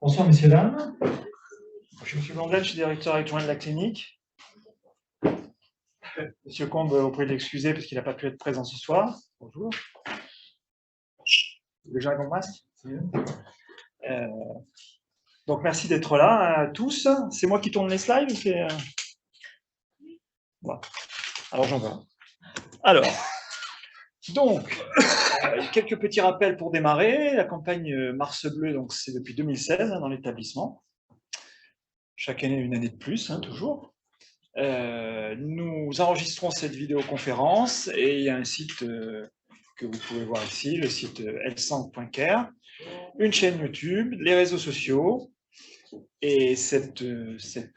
Bonsoir, messieurs, dames. Je suis M. Blondel, je suis directeur adjoint de la clinique. Monsieur Combe, vous pouvez l'excuser parce qu'il n'a pas pu être présent ce soir. Bonjour. Déjà avec mon masque. Donc, merci d'être là à tous. C'est moi qui tourne les slides ou c'est... Voilà. Alors, j'en vois. Alors, donc, quelques petits rappels pour démarrer. La campagne Mars Bleu, donc c'est depuis 2016 dans l'établissement. Chaque année, une année de plus, toujours. Nous enregistrons cette vidéoconférence et il y a un site que vous pouvez voir ici, le site l5.care, une chaîne YouTube, les réseaux sociaux. Et cette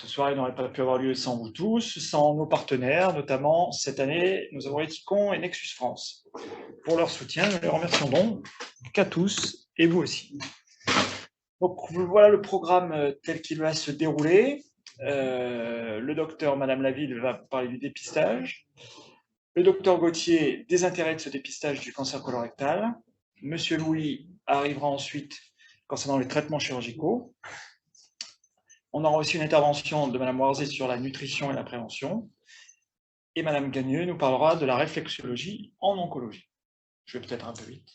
soirée n'aurait pas pu avoir lieu sans vous tous, sans nos partenaires, notamment cette année, nous avons Eticon et Nexus France. Pour leur soutien, nous les remercions donc qu'à tous et vous aussi. Donc voilà le programme tel qu'il va se dérouler. Le docteur, Madame Laville, va parler du dépistage. Le docteur Gauthier, des intérêts de ce dépistage du cancer colorectal. Monsieur Louis arrivera ensuite concernant les traitements chirurgicaux. On aura aussi une intervention de Madame Warzé sur la nutrition et la prévention. Et Madame Gagneux nous parlera de la réflexologie en oncologie. Je vais peut-être un peu vite.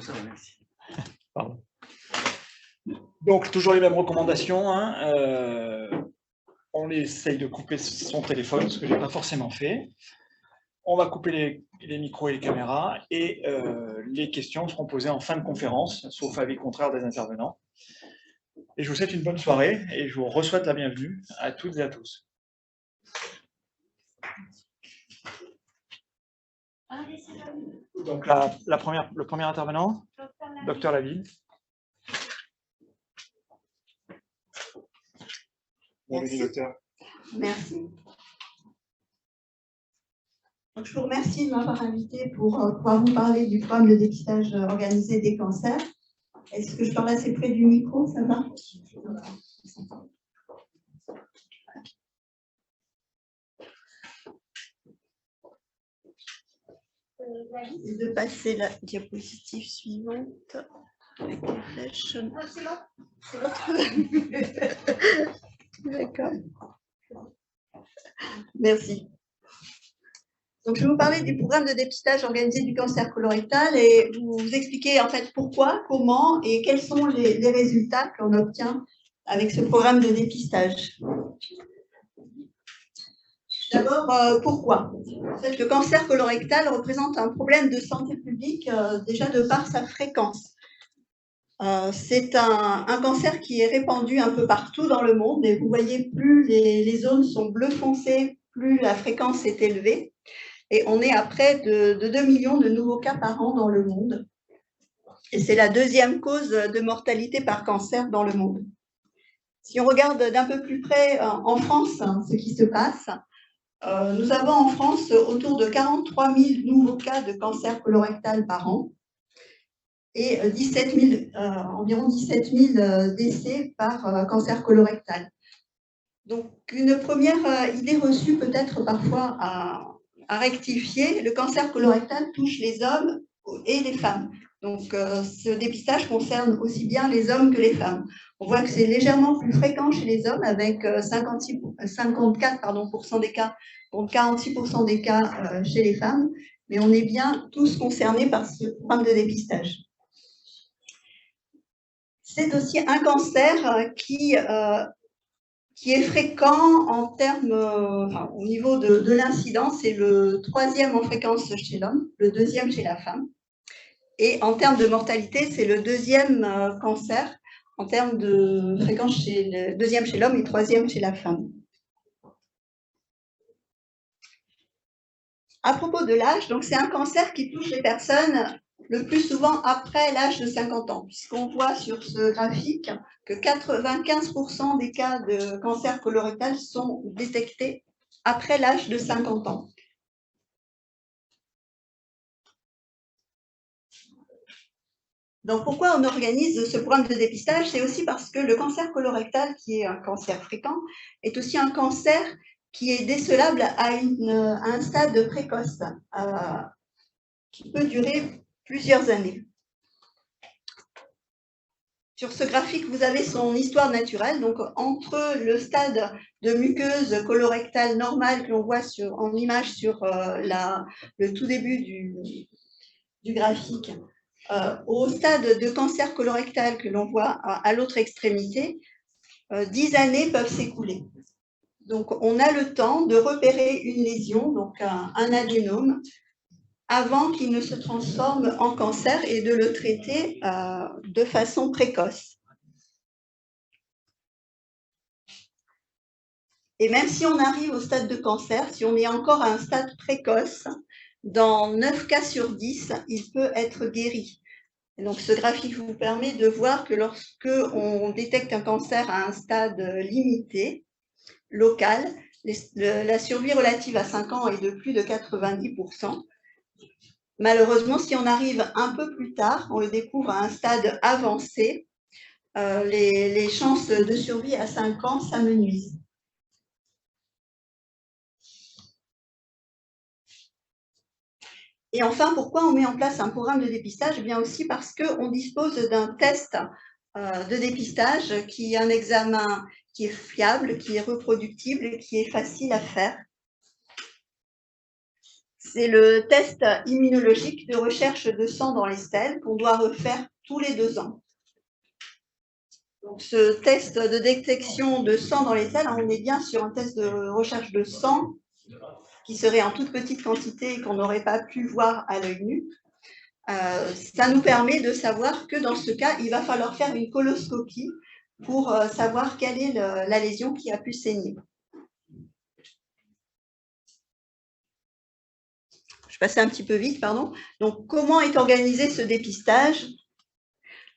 Ça va, merci. Pardon. Donc, toujours les mêmes recommandations. On essaye de couper son téléphone, ce que je n'ai pas forcément fait. On va couper les micros et les caméras, et les questions seront posées en fin de conférence, sauf avis contraire des intervenants. Et je vous souhaite une bonne soirée, et je vous re-souhaite la bienvenue à toutes et à tous. Donc, le premier intervenant, Docteur Laville. Merci. Docteur. Merci. Donc, je vous remercie de m'avoir invité pour pouvoir vous parler du programme de dépistage organisé des cancers. Est-ce que je parle assez près du micro, ça va? De passer la diapositive suivante avec les flèches. C'est l'autre. D'accord. Merci. Donc, je vais vous parler du programme de dépistage organisé du cancer colorectal et vous expliquer en fait pourquoi, comment et quels sont les résultats qu'on obtient avec ce programme de dépistage. D'abord, pourquoi? En fait, le cancer colorectal représente un problème de santé publique déjà de par sa fréquence. C'est un cancer qui est répandu un peu partout dans le monde et vous voyez, plus les zones sont bleu foncé, plus la fréquence est élevée. Et on est à près de 2 millions de nouveaux cas par an dans le monde. Et c'est la deuxième cause de mortalité par cancer dans le monde. Si on regarde d'un peu plus près en France ce qui se passe, nous avons en France autour de 43 000 nouveaux cas de cancer colorectal par an et environ 17 000 décès par cancer colorectal. Donc, une première idée reçue peut-être parfois à rectifier, le cancer colorectal touche les hommes et les femmes. Donc, ce dépistage concerne aussi bien les hommes que les femmes. On voit que c'est légèrement plus fréquent chez les hommes avec 54% des cas, contre 46% des cas chez les femmes, mais on est bien tous concernés par ce programme de dépistage. C'est aussi un cancer qui est fréquent en termes, au niveau de l'incidence, c'est le 3e en fréquence chez l'homme, le 2e chez la femme. Et en termes de mortalité, c'est le 2e cancer en termes de fréquence, le 2e chez l'homme et 3e chez la femme. À propos de l'âge, donc c'est un cancer qui touche les personnes le plus souvent après l'âge de 50 ans, puisqu'on voit sur ce graphique que 95% des cas de cancer colorectal sont détectés après l'âge de 50 ans. Donc, pourquoi on organise ce programme de dépistage? C'est aussi parce que le cancer colorectal, qui est un cancer fréquent, est aussi un cancer qui est décelable à un stade précoce, qui peut durer plusieurs années. Sur ce graphique, vous avez son histoire naturelle. Donc, entre le stade de muqueuse colorectale normale que l'on voit en image sur le tout début du graphique, au stade de cancer colorectal que l'on voit à l'autre extrémité, 10 années peuvent s'écouler. Donc, on a le temps de repérer une lésion, donc un adénome, avant qu'il ne se transforme en cancer et de le traiter de façon précoce. Et même si on arrive au stade de cancer, si on est encore à un stade précoce, dans 9 cas sur 10, il peut être guéri. Et donc, ce graphique vous permet de voir que lorsque on détecte un cancer à un stade limité, local, la survie relative à 5 ans est de plus de 90%. Malheureusement, si on arrive un peu plus tard, on le découvre à un stade avancé, les chances de survie à 5 ans s'amenuisent. Et enfin, pourquoi on met en place un programme de dépistage? Eh bien aussi parce qu'on dispose d'un test de dépistage qui est un examen qui est fiable, qui est reproductible et qui est facile à faire. C'est le test immunologique de recherche de sang dans les selles qu'on doit refaire tous les 2 ans. Donc, ce test de détection de sang dans les selles, on est bien sur un test de recherche de sang qui serait en toute petite quantité et qu'on n'aurait pas pu voir à l'œil nu. Ça nous permet de savoir que dans ce cas, il va falloir faire une coloscopie pour savoir quelle est la lésion qui a pu saigner. Je passais un petit peu vite, pardon. Donc, comment est organisé ce dépistage?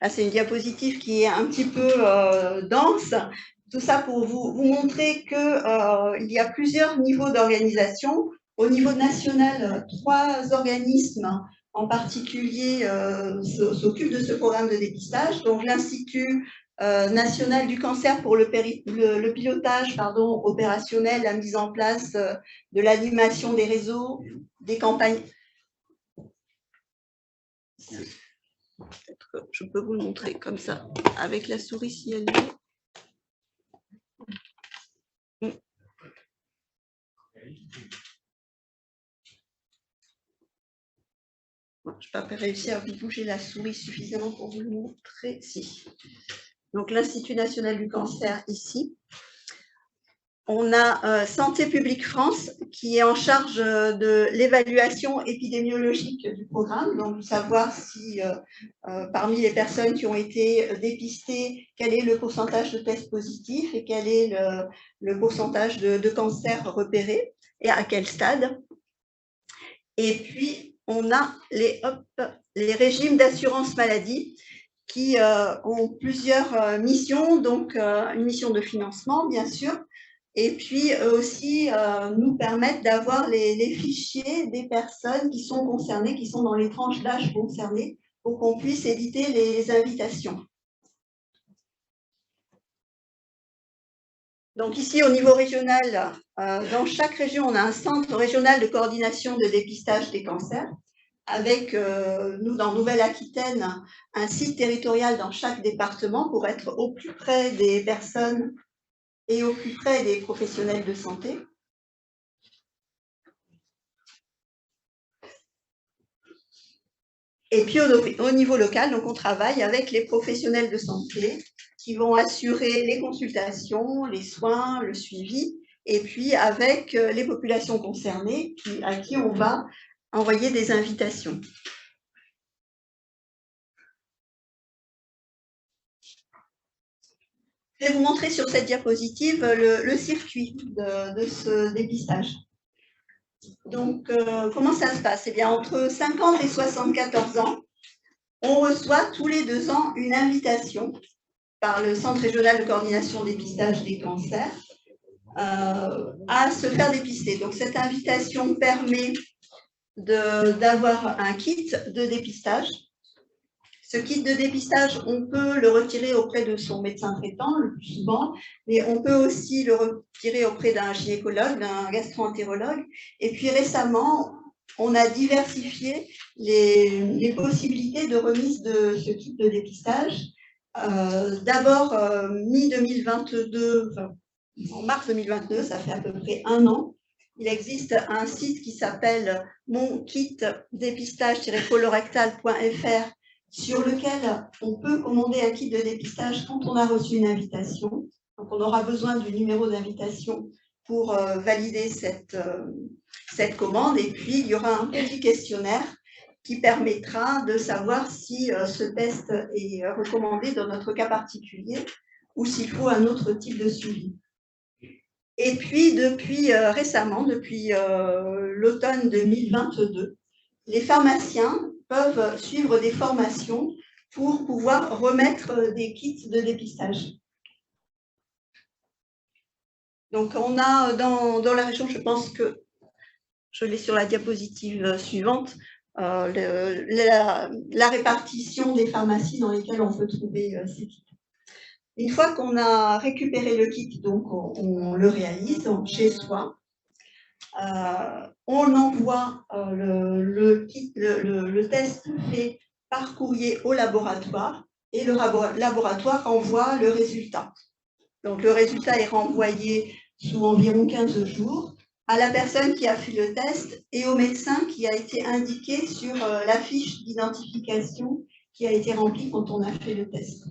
Là, c'est une diapositive qui est un petit peu dense. Tout ça pour vous montrer qu'il y a plusieurs niveaux d'organisation. Au niveau national, 3 organismes en particulier s'occupent de ce programme de dépistage. Donc, l'Institut national du cancer pour le pilotage opérationnel, la mise en place de l'animation des réseaux, des campagnes. Peut-être que je peux vous le montrer comme ça, avec la souris si elle est. Je n'ai pas réussi à bouger la souris suffisamment pour vous le montrer. Si. Donc, l'Institut national du cancer ici. On a Santé publique France qui est en charge de l'évaluation épidémiologique du programme, donc savoir si parmi les personnes qui ont été dépistées, quel est le pourcentage de tests positifs et quel est le pourcentage de cancers repérés et à quel stade. Et puis, on a les régimes d'assurance maladie qui ont plusieurs missions, donc une mission de financement, bien sûr, et puis aussi nous permettent d'avoir les fichiers des personnes qui sont concernées, qui sont dans les tranches d'âge concernées, pour qu'on puisse éditer les invitations. Donc ici, au niveau régional, dans chaque région, on a un centre régional de coordination de dépistage des cancers, avec, nous, dans Nouvelle-Aquitaine, un site territorial dans chaque département pour être au plus près des personnes et au plus près des professionnels de santé. Et puis au niveau local, donc on travaille avec les professionnels de santé qui vont assurer les consultations, les soins, le suivi, et puis avec les populations concernées à qui on va envoyer des invitations. Je vais vous montrer sur cette diapositive le circuit de ce dépistage. Donc, comment ça se passe? Eh bien, entre 50 et 74 ans, on reçoit tous les 2 ans une invitation par le Centre régional de coordination dépistage des cancers à se faire dépister. Donc, cette invitation permet d'avoir un kit de dépistage. Ce kit de dépistage, on peut le retirer auprès de son médecin traitant, le plus souvent, mais on peut aussi le retirer auprès d'un gynécologue, d'un gastro-entérologue. Et puis récemment, on a diversifié les possibilités de remise de ce kit de dépistage D'abord, mi-2022, enfin, en mars 2022, ça fait à peu près un an, il existe un site qui s'appelle monkitdépistage-colorectal.fr sur lequel on peut commander un kit de dépistage quand on a reçu une invitation. Donc, on aura besoin du numéro d'invitation pour valider cette commande. Et puis, il y aura un petit questionnaire qui permettra de savoir si ce test est recommandé dans notre cas particulier ou s'il faut un autre type de suivi. Et puis, depuis récemment, depuis l'automne 2022, les pharmaciens peuvent suivre des formations pour pouvoir remettre des kits de dépistage. Donc, on a dans la région, je pense que je l'ai sur la diapositive suivante, la répartition des pharmacies dans lesquelles on peut trouver ces kits. Une fois qu'on a récupéré le kit, donc on le réalise chez soi. On envoie le test fait par courrier au laboratoire et le laboratoire envoie le résultat. Donc le résultat est renvoyé sous environ 15 jours à la personne qui a fait le test et au médecin qui a été indiqué sur la fiche d'identification qui a été remplie quand on a fait le test.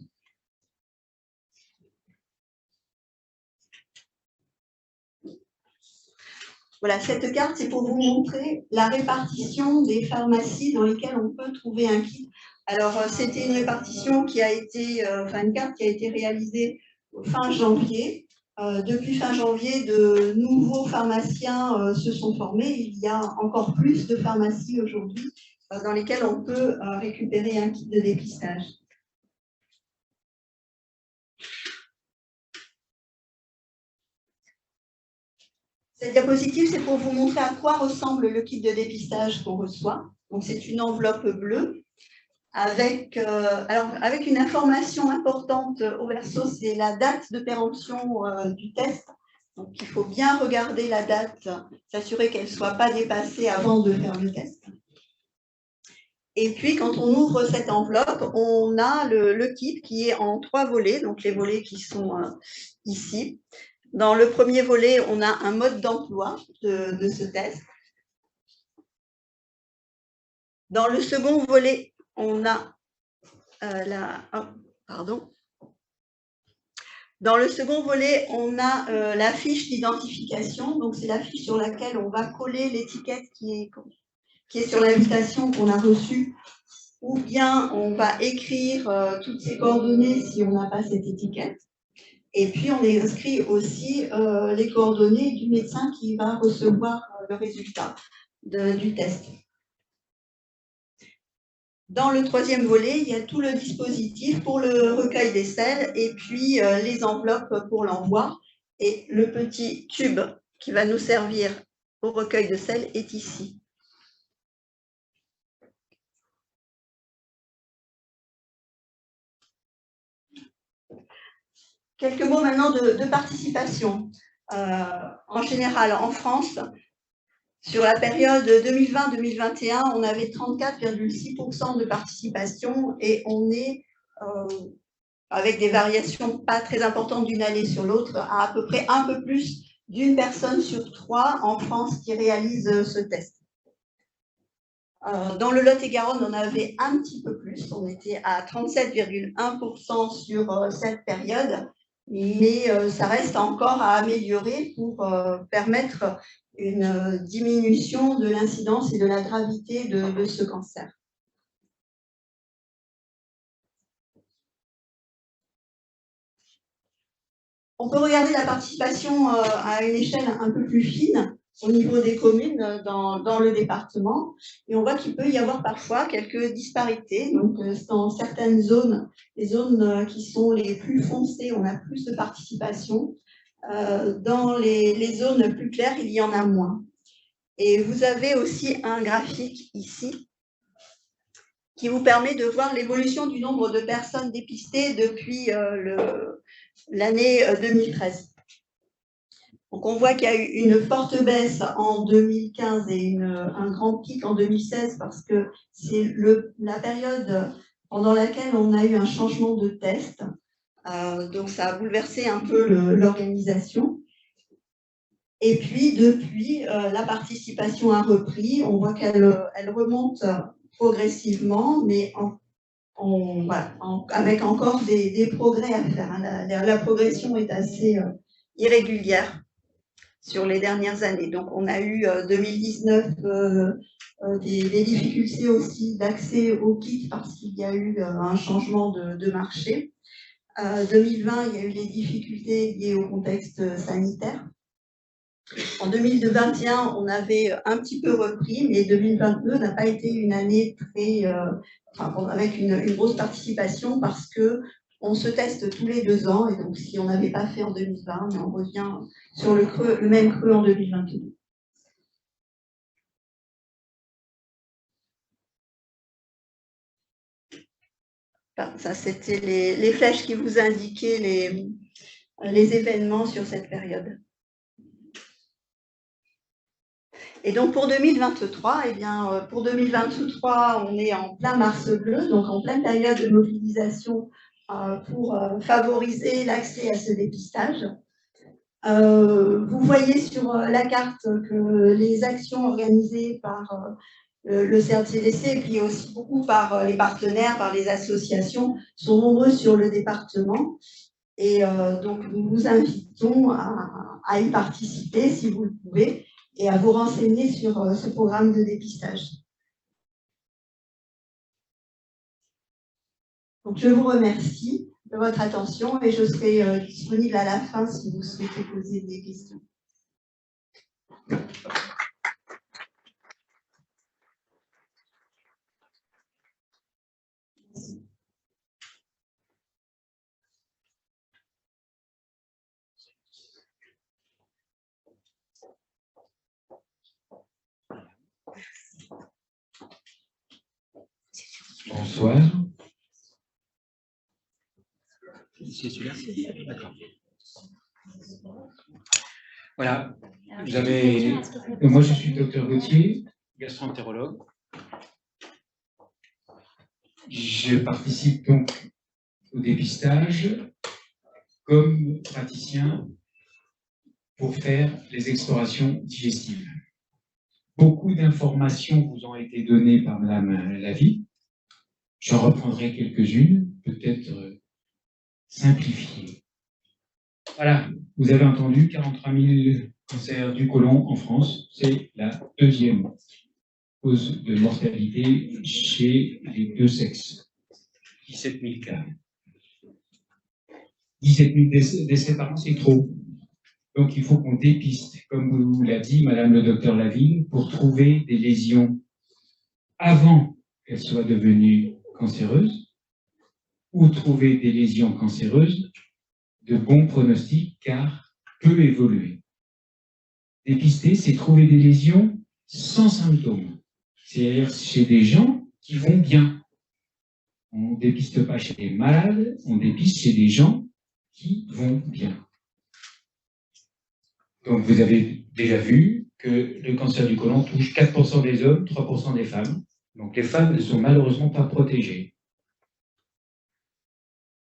Voilà, cette carte, c'est pour vous montrer la répartition des pharmacies dans lesquelles on peut trouver un kit. Alors, c'était une répartition qui a été, une carte qui a été réalisée fin janvier. Depuis fin janvier, de nouveaux pharmaciens se sont formés. Il y a encore plus de pharmacies aujourd'hui dans lesquelles on peut récupérer un kit de dépistage. Cette diapositive, c'est pour vous montrer à quoi ressemble le kit de dépistage qu'on reçoit. Donc, c'est une enveloppe bleue avec une information importante au verso, c'est la date de péremption du test. Donc, il faut bien regarder la date, s'assurer qu'elle ne soit pas dépassée avant de faire le test. Et puis, quand on ouvre cette enveloppe, on a le kit qui est en 3 volets, donc les volets qui sont ici. Dans le premier volet, on a un mode d'emploi de ce test. Dans le second volet, on a Dans le second volet, on a la fiche d'identification. Donc, c'est la fiche sur laquelle on va coller l'étiquette qui est sur l'invitation qu'on a reçue. Ou bien, on va écrire toutes ces coordonnées si on n'a pas cette étiquette. Et puis, on inscrit aussi les coordonnées du médecin qui va recevoir le résultat du test. Dans le troisième volet, il y a tout le dispositif pour le recueil des selles et puis les enveloppes pour l'envoi. Et le petit tube qui va nous servir au recueil de selles est ici. Quelques mots maintenant de participation. En général, en France, sur la période 2020-2021, on avait 34,6% de participation et on est, avec des variations pas très importantes d'une année sur l'autre, à peu près un peu plus d'une personne sur 3 en France qui réalise ce test. Dans le Lot-et-Garonne, on avait un petit peu plus, on était à 37,1% sur cette période, mais ça reste encore à améliorer pour permettre une diminution de l'incidence et de la gravité de ce cancer. On peut regarder la participation à une échelle un peu plus fine au niveau des communes dans le département et on voit qu'il peut y avoir parfois quelques disparités. Donc, dans certaines zones, les zones qui sont les plus foncées, on a plus de participation. Dans les zones plus claires, il y en a moins. Et vous avez aussi un graphique ici qui vous permet de voir l'évolution du nombre de personnes dépistées depuis l'année 2013. Donc on voit qu'il y a eu une forte baisse en 2015 et un grand pic en 2016 parce que c'est la période pendant laquelle on a eu un changement de test. Donc, ça a bouleversé un peu l'organisation. Et puis, depuis, la participation a repris. On voit qu'elle remonte progressivement, mais avec encore des progrès à faire. Hein. La progression est assez irrégulière sur les dernières années. Donc, on a eu 2019 des difficultés aussi d'accès au kit parce qu'il y a eu un changement de marché. 2020, il y a eu des difficultés liées au contexte sanitaire. En 2021, on avait un petit peu repris, mais 2022 n'a pas été une année avec une grosse participation parce que on se teste tous les 2 ans et donc si on n'avait pas fait en 2020, on revient sur le même creux en 2022. Ça, c'était les flèches qui vous indiquaient les événements sur cette période. Et donc pour 2023, pour 2023, on est en plein Mars bleu, donc en pleine période de mobilisation pour favoriser l'accès à ce dépistage. Vous voyez sur la carte que les actions organisées par le CRCDC et puis aussi beaucoup par les partenaires, par les associations, sont nombreuses sur le département. Et donc, nous vous invitons à y participer si vous le pouvez et à vous renseigner sur ce programme de dépistage. Donc, je vous remercie de votre attention et je serai disponible à la fin si vous souhaitez poser des questions. Bonsoir. C'est celui-là. D'accord. Voilà. Vous avez... Moi, je suis docteur Gauthier, Gastro-entérologue. Je participe donc au dépistage comme praticien pour faire les explorations digestives. Beaucoup d'informations vous ont été données par Madame Lavie. J'en reprendrai quelques-unes, peut-être simplifiées. Voilà, vous avez entendu 43 000 cancers du côlon en France. C'est la 2e cause de mortalité chez les 2 sexes. 17 000 cas. 17 000 décès par an, c'est trop. Donc il faut qu'on dépiste, comme vous l'a dit Madame le docteur Laville, pour trouver des lésions avant qu'elles soient devenues cancéreuses, ou trouver des lésions cancéreuses de bons pronostics, car peu évoluer. Dépister, c'est trouver des lésions sans symptômes, c'est-à-dire chez des gens qui vont bien. On ne dépiste pas chez les malades, on dépiste chez des gens qui vont bien. Donc vous avez déjà vu que le cancer du côlon touche 4% des hommes, 3% des femmes. Donc les femmes ne sont malheureusement pas protégées.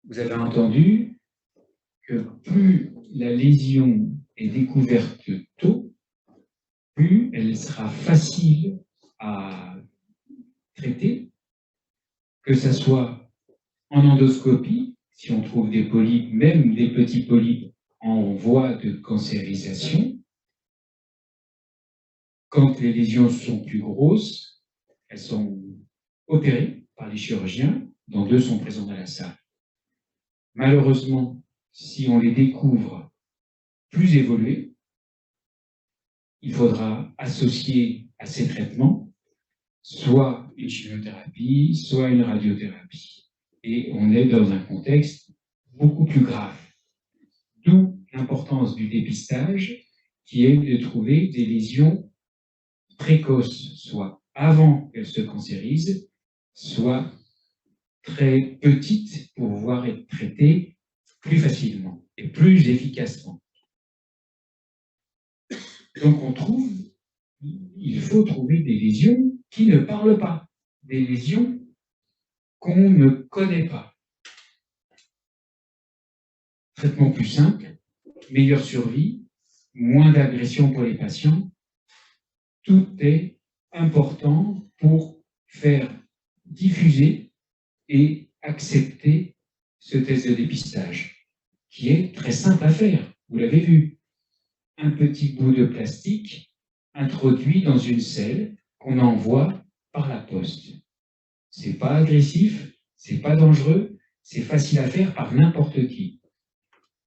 Vous avez entendu que plus la lésion est découverte tôt, plus elle sera facile à traiter, que ce soit en endoscopie, si on trouve des polypes, même des petits polypes en voie de cancérisation. Quand les lésions sont plus grosses, elles sont opérées par les chirurgiens, dont 2 sont présents dans la salle. Malheureusement, si on les découvre plus évoluées, il faudra associer à ces traitements soit une chimiothérapie, soit une radiothérapie. Et on est dans un contexte beaucoup plus grave. D'où l'importance du dépistage, qui est de trouver des lésions précoces, soit avant qu'elles se cancérisent, soit très petites pour pouvoir être traitées plus facilement et plus efficacement. Donc il faut trouver des lésions qui ne parlent pas, des lésions qu'on ne connaît pas. Traitement plus simple, meilleure survie, moins d'agression pour les patients. Tout est important pour faire diffuser et accepter ce test de dépistage, qui est très simple à faire. Vous l'avez vu. Un petit bout de plastique introduit dans une selle qu'on envoie par la poste. C'est pas agressif, c'est pas dangereux, c'est facile à faire par n'importe qui.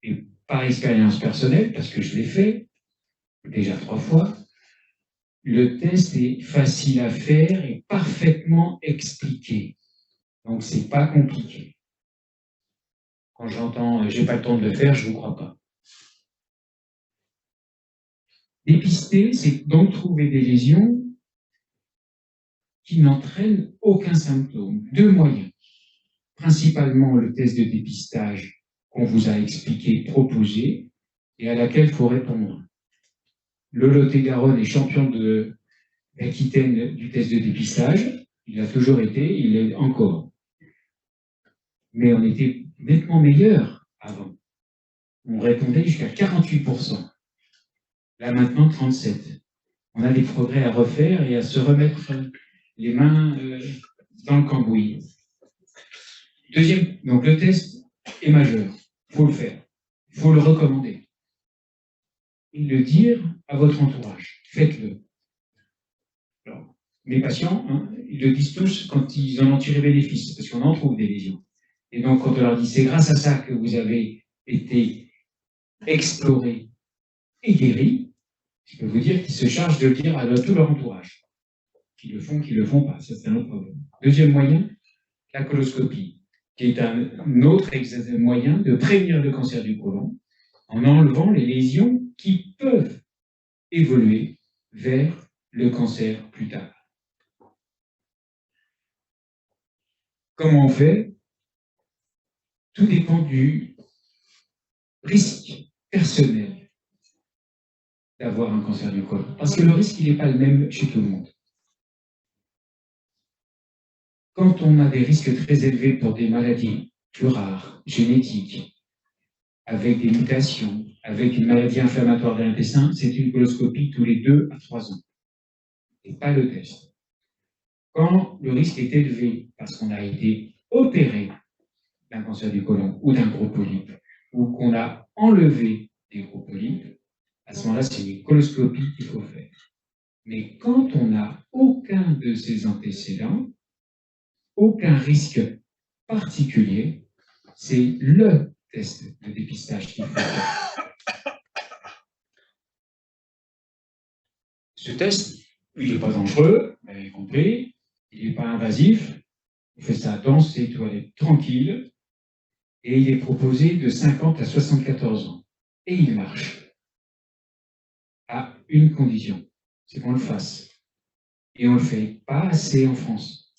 Et par expérience personnelle, parce que je l'ai fait déjà 3 fois, le test est facile à faire et parfaitement expliqué. Donc c'est pas compliqué. Quand j'entends « j'ai pas le temps de le faire », je ne vous crois pas. Dépister, c'est donc trouver des lésions qui n'entraînent aucun symptôme. 2 moyens. Principalement le test de dépistage qu'on vous a expliqué, proposé, et à laquelle il faut répondre. Le Lot-et-Garonne est champion d'Aquitaine du test de dépistage. Il a toujours été, il l'est encore. Mais on était nettement meilleur avant. On répondait jusqu'à 48%. Là maintenant, 37%. On a des progrès à refaire et à se remettre les mains dans le cambouis. Deuxième, donc le test est majeur. Il faut le faire. Il faut le recommander. Et le dire à votre entourage. Faites-le. Alors, mes patients, ils le disent tous quand ils en ont tiré bénéfice, parce qu'on en trouve des lésions. Et donc, quand on leur dit, c'est grâce à ça que vous avez été exploré et guéri, je peux vous dire qu'ils se chargent de le dire à tout leur entourage. Qui le font pas, ça c'est un autre problème. Deuxième moyen, la coloscopie, qui est un autre moyen de prévenir le cancer du côlon en enlevant les lésions qui peuvent évoluer vers le cancer plus tard. Comment on fait? Tout dépend du risque personnel d'avoir un cancer du côlon. Parce que le risque, il n'est pas le même chez tout le monde. Quand on a des risques très élevés pour des maladies plus rares, génétiques, avec des mutations, avec une maladie inflammatoire de l'intestin, c'est une coloscopie tous les 2 à 3 ans. Et pas le test. Quand le risque est élevé parce qu'on a été opéré d'un cancer du côlon ou d'un gros polype, ou qu'on a enlevé des gros polypes, à ce moment-là, c'est une coloscopie qu'il faut faire. Mais quand on n'a aucun de ces antécédents, aucun risque particulier, c'est le test de dépistage qu'il faut faire. Ce test, il n'est pas dangereux, vous l'avez compris, il n'est pas invasif, on fait ça dans ses toilettes tranquille, et il est proposé de 50 à 74 ans. Et il marche. À une condition, c'est qu'on le fasse. Et on ne le fait pas assez en France.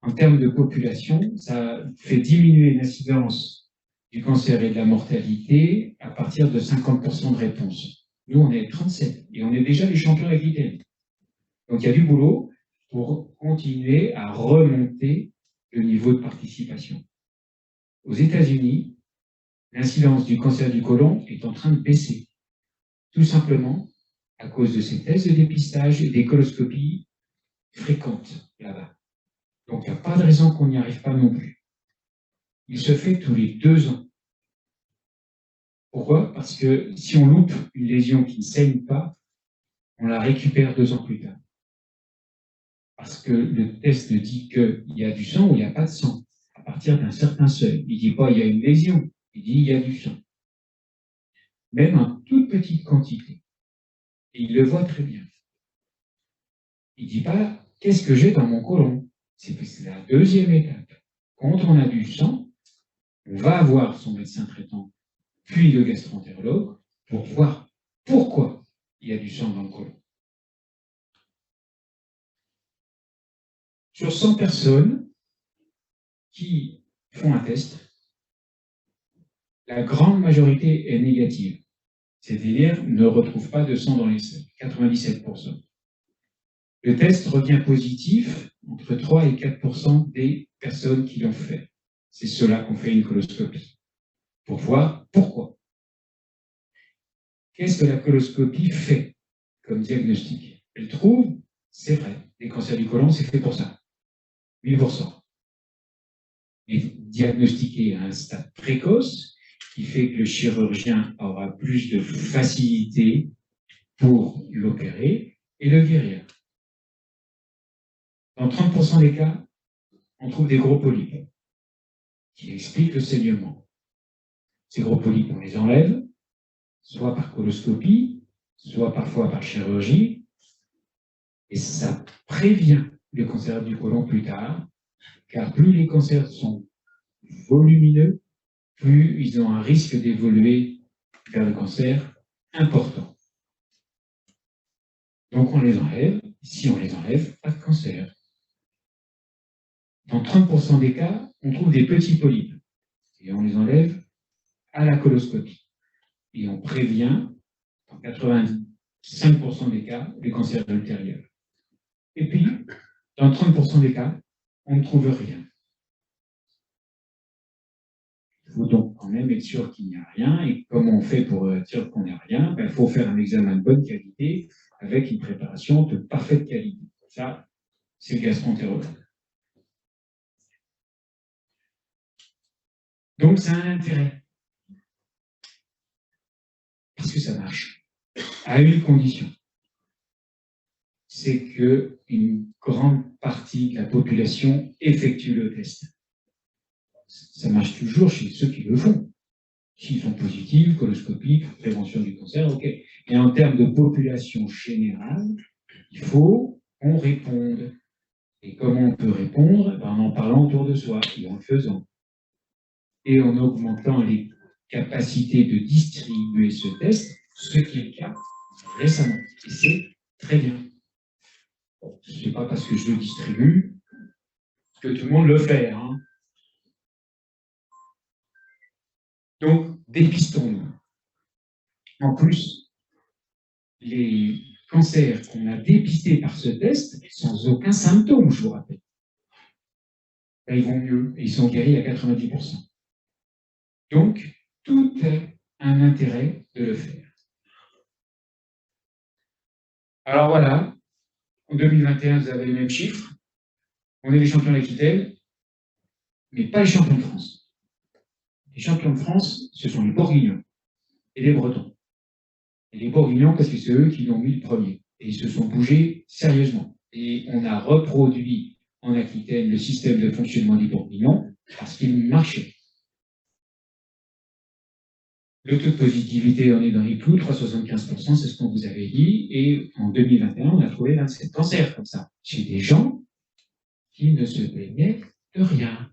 En termes de population, ça fait diminuer l'incidence du cancer et de la mortalité à partir de 50% de réponse. Nous, on est 37 et on est déjà les champions aquitaines. Donc il y a du boulot pour continuer à remonter le niveau de participation. Aux États-Unis, l'incidence du cancer du côlon est en train de baisser. Tout simplement à cause de ces tests de dépistage et des coloscopies fréquentes là-bas. Donc il n'y a pas de raison qu'on n'y arrive pas non plus. Il se fait tous les 2 ans. Pourquoi? Parce que si on loupe une lésion qui ne saigne pas, on la récupère 2 ans plus tard. Parce que le test dit qu'il y a du sang ou il n'y a pas de sang, à partir d'un certain seuil. Il ne dit pas il y a une lésion, il dit il y a du sang. Même en toute petite quantité. Et il le voit très bien. Il ne dit pas qu'est-ce que j'ai dans mon côlon. C'est la deuxième étape. Quand on a du sang, on va voir son médecin traitant, puis le gastro-entérologue, pour voir pourquoi il y a du sang dans le côlon. Sur 100 personnes qui font un test, la grande majorité est négative. C'est-à-dire ne retrouve pas de sang dans les selles, 97%. Le test revient positif entre 3 et 4% des personnes qui l'ont fait. C'est ceux-là qu'on fait une coloscopie, pour voir pourquoi. Qu'est-ce que la coloscopie fait comme diagnostic? Elle trouve, c'est vrai, les cancers du côlon, c'est fait pour ça, 1000%. Et diagnostiqué à un stade précoce, qui fait que le chirurgien aura plus de facilité pour l'opérer et le guérir. Dans 30% des cas, on trouve des gros polypes qui expliquent le saignement. Ces gros polypes, on les enlève, soit par coloscopie, soit parfois par chirurgie, et ça prévient le cancer du côlon plus tard, car plus les cancers sont volumineux, plus ils ont un risque d'évoluer vers le cancer important. Donc on les enlève. Si on les enlève, pas de cancer. Dans 30% des cas, on trouve des petits polypes et on les enlève à la coloscopie. Et on prévient, dans 85% des cas, les cancers ultérieurs. Et puis, dans 30% des cas, on ne trouve rien. Il faut donc quand même être sûr qu'il n'y a rien. Et comment on fait pour être sûr qu'on n'a rien? Il faut faire un examen de bonne qualité avec une préparation de parfaite qualité. Ça, c'est le gastroentérologue. Donc, ça a un intérêt. Parce que ça marche. À une condition. C'est qu'une grande partie de la population effectue le test. Ça marche toujours chez ceux qui le font. S'ils sont positifs, coloscopie, prévention du cancer, ok. Et en termes de population générale, il faut qu'on réponde. Et comment on peut répondre? En parlant autour de soi et en le faisant. Et en augmentant les capacités de distribuer ce test, ce qui est le cas récemment. Et c'est très bien. Ce n'est pas parce que je le distribue que tout le monde le fait. Hein. Donc, dépistons-nous. En plus, les cancers qu'on a dépistés par ce test, sans aucun symptôme, je vous rappelle, là, ils vont mieux et ils sont guéris à 90%. Donc, tout est un intérêt de le faire. Alors voilà, en 2021, vous avez les mêmes chiffres. On est les champions d'Aquitaine, mais pas les champions de France. Les champions de France, ce sont les Bourguignons et les Bretons. Et les Bourguignons, parce que c'est eux qui l'ont mis le premier. Et ils se sont bougés sérieusement. Et on a reproduit en Aquitaine le système de fonctionnement des Bourguignons parce qu'il marchait. Le taux de positivité, on est dans les clous, 3,75%, c'est ce qu'on vous avait dit. Et en 2021, on a trouvé 27 cancers comme ça, chez des gens qui ne se plaignaient de rien.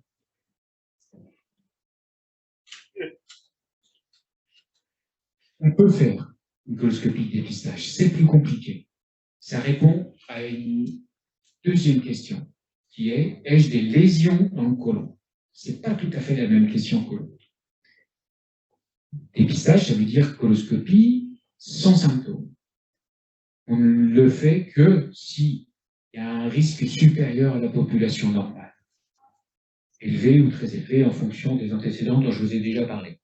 On peut faire une coloscopie de dépistage, c'est plus compliqué. Ça répond à une deuxième question, qui est, ai-je des lésions dans le côlon? Ce n'est pas tout à fait la même question que l'autre. Dépistage, ça veut dire coloscopie sans symptômes. On ne le fait que s'il y a un risque supérieur à la population normale, élevé ou très élevé en fonction des antécédents dont je vous ai déjà parlé.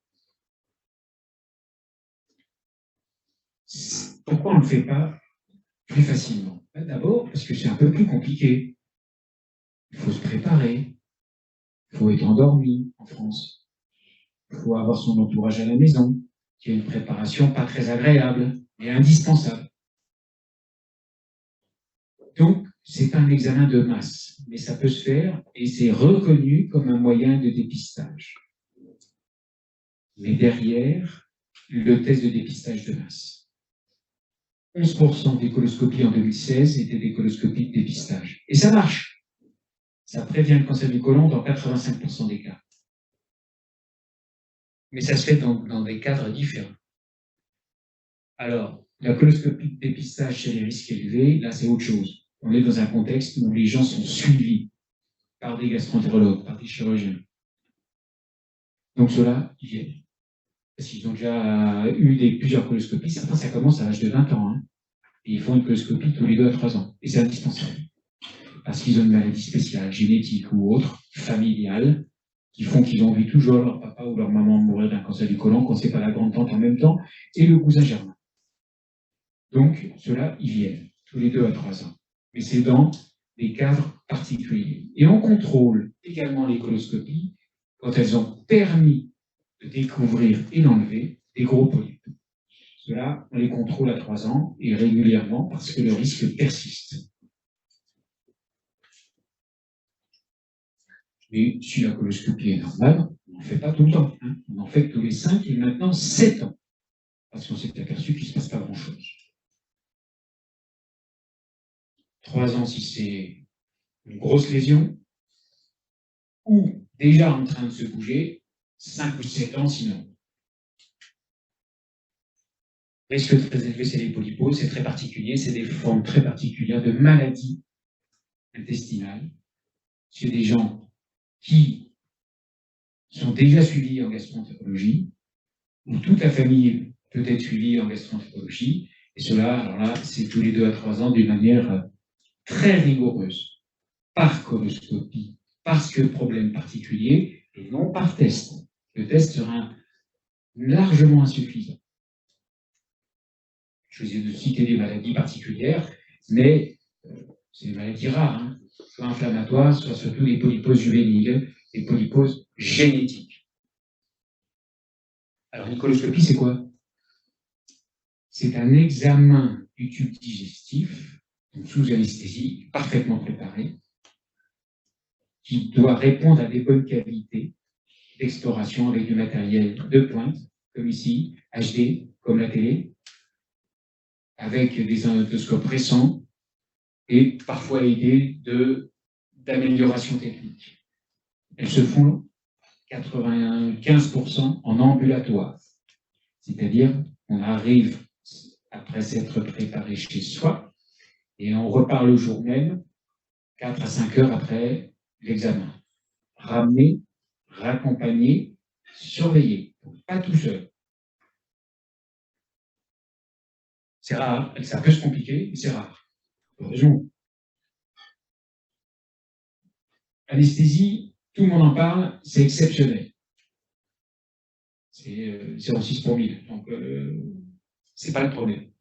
Pourquoi on ne le fait pas plus facilement? D'abord, parce que c'est un peu plus compliqué. Il faut se préparer, il faut être endormi en France. Il faut avoir son entourage à la maison, qui a une préparation pas très agréable, mais indispensable. Donc, c'est un examen de masse, mais ça peut se faire et c'est reconnu comme un moyen de dépistage. Mais derrière, le test de dépistage de masse. 11% des coloscopies en 2016 étaient des coloscopies de dépistage. Et ça marche. Ça prévient le cancer du côlon dans 85% des cas. Mais ça se fait dans des cadres différents. Alors, la coloscopie de dépistage chez les risques élevés, là, c'est autre chose. On est dans un contexte où les gens sont suivis par des gastroentérologues, par des chirurgiens. Donc, ceux-là, ils viennent. Parce qu'ils ont déjà eu plusieurs coloscopies. Certains, ça commence à l'âge de 20 ans. Hein. Et ils font une coloscopie tous les 2 à 3 ans. Et c'est indispensable. parce qu'ils ont une maladie spéciale, génétique ou autre, familiale, qui font qu'ils ont vu toujours leur papa ou leur maman mourir d'un cancer du côlon, qu'on ne sait pas la grande-tante en même temps, et le cousin germain. Donc, ceux-là, ils viennent, tous les 2 à 3 ans. Mais c'est dans des cadres particuliers. Et on contrôle également les coloscopies quand elles ont permis de découvrir et d'enlever des gros polypes. Ceux-là, on les contrôle à 3 ans et régulièrement parce que le risque persiste. Mais si la coloscopie est normale, on n'en fait pas tout le temps. Hein. On en fait tous les 5 et maintenant 7 ans. Parce qu'on s'est aperçu qu'il ne se passe pas grand-chose. 3 ans si c'est une grosse lésion, ou déjà en train de se bouger, 5 ou 7 ans sinon. Risque très élevé, c'est les polyposes, c'est très particulier, c'est des formes très particulières de maladies intestinales. C'est des gens qui sont déjà suivis en gastroentérologie, ou toute la famille peut être suivie en gastroentérologie, et cela, alors là, c'est tous les 2 à 3 ans d'une manière très rigoureuse, par coloscopie, parce que problème particulier, et non par test. Le test sera largement insuffisant. Je vous ai de citer des maladies particulières, mais c'est des maladies rares, hein, soit inflammatoires, soit surtout des polyposes juvéniles, des polyposes génétiques. Alors, une coloscopie, c'est quoi? C'est un examen du tube digestif, donc sous anesthésie, parfaitement préparé, qui doit répondre à des bonnes qualités d'exploration avec du matériel de pointe, comme ici, HD, comme la télé, avec des endoscopes récents et parfois aidés d'amélioration technique. Elles se font 95% en ambulatoire, c'est-à-dire on arrive après s'être préparé chez soi et on repart le jour même, 4 à 5 heures après l'examen. Ramener, raccompagner, surveiller, pas tout seul. C'est rare, ça peut se compliquer, mais c'est rare. Heureusement. Anesthésie, tout le monde en parle, c'est exceptionnel. C'est 0,6 pour 1000, donc c'est pas le problème.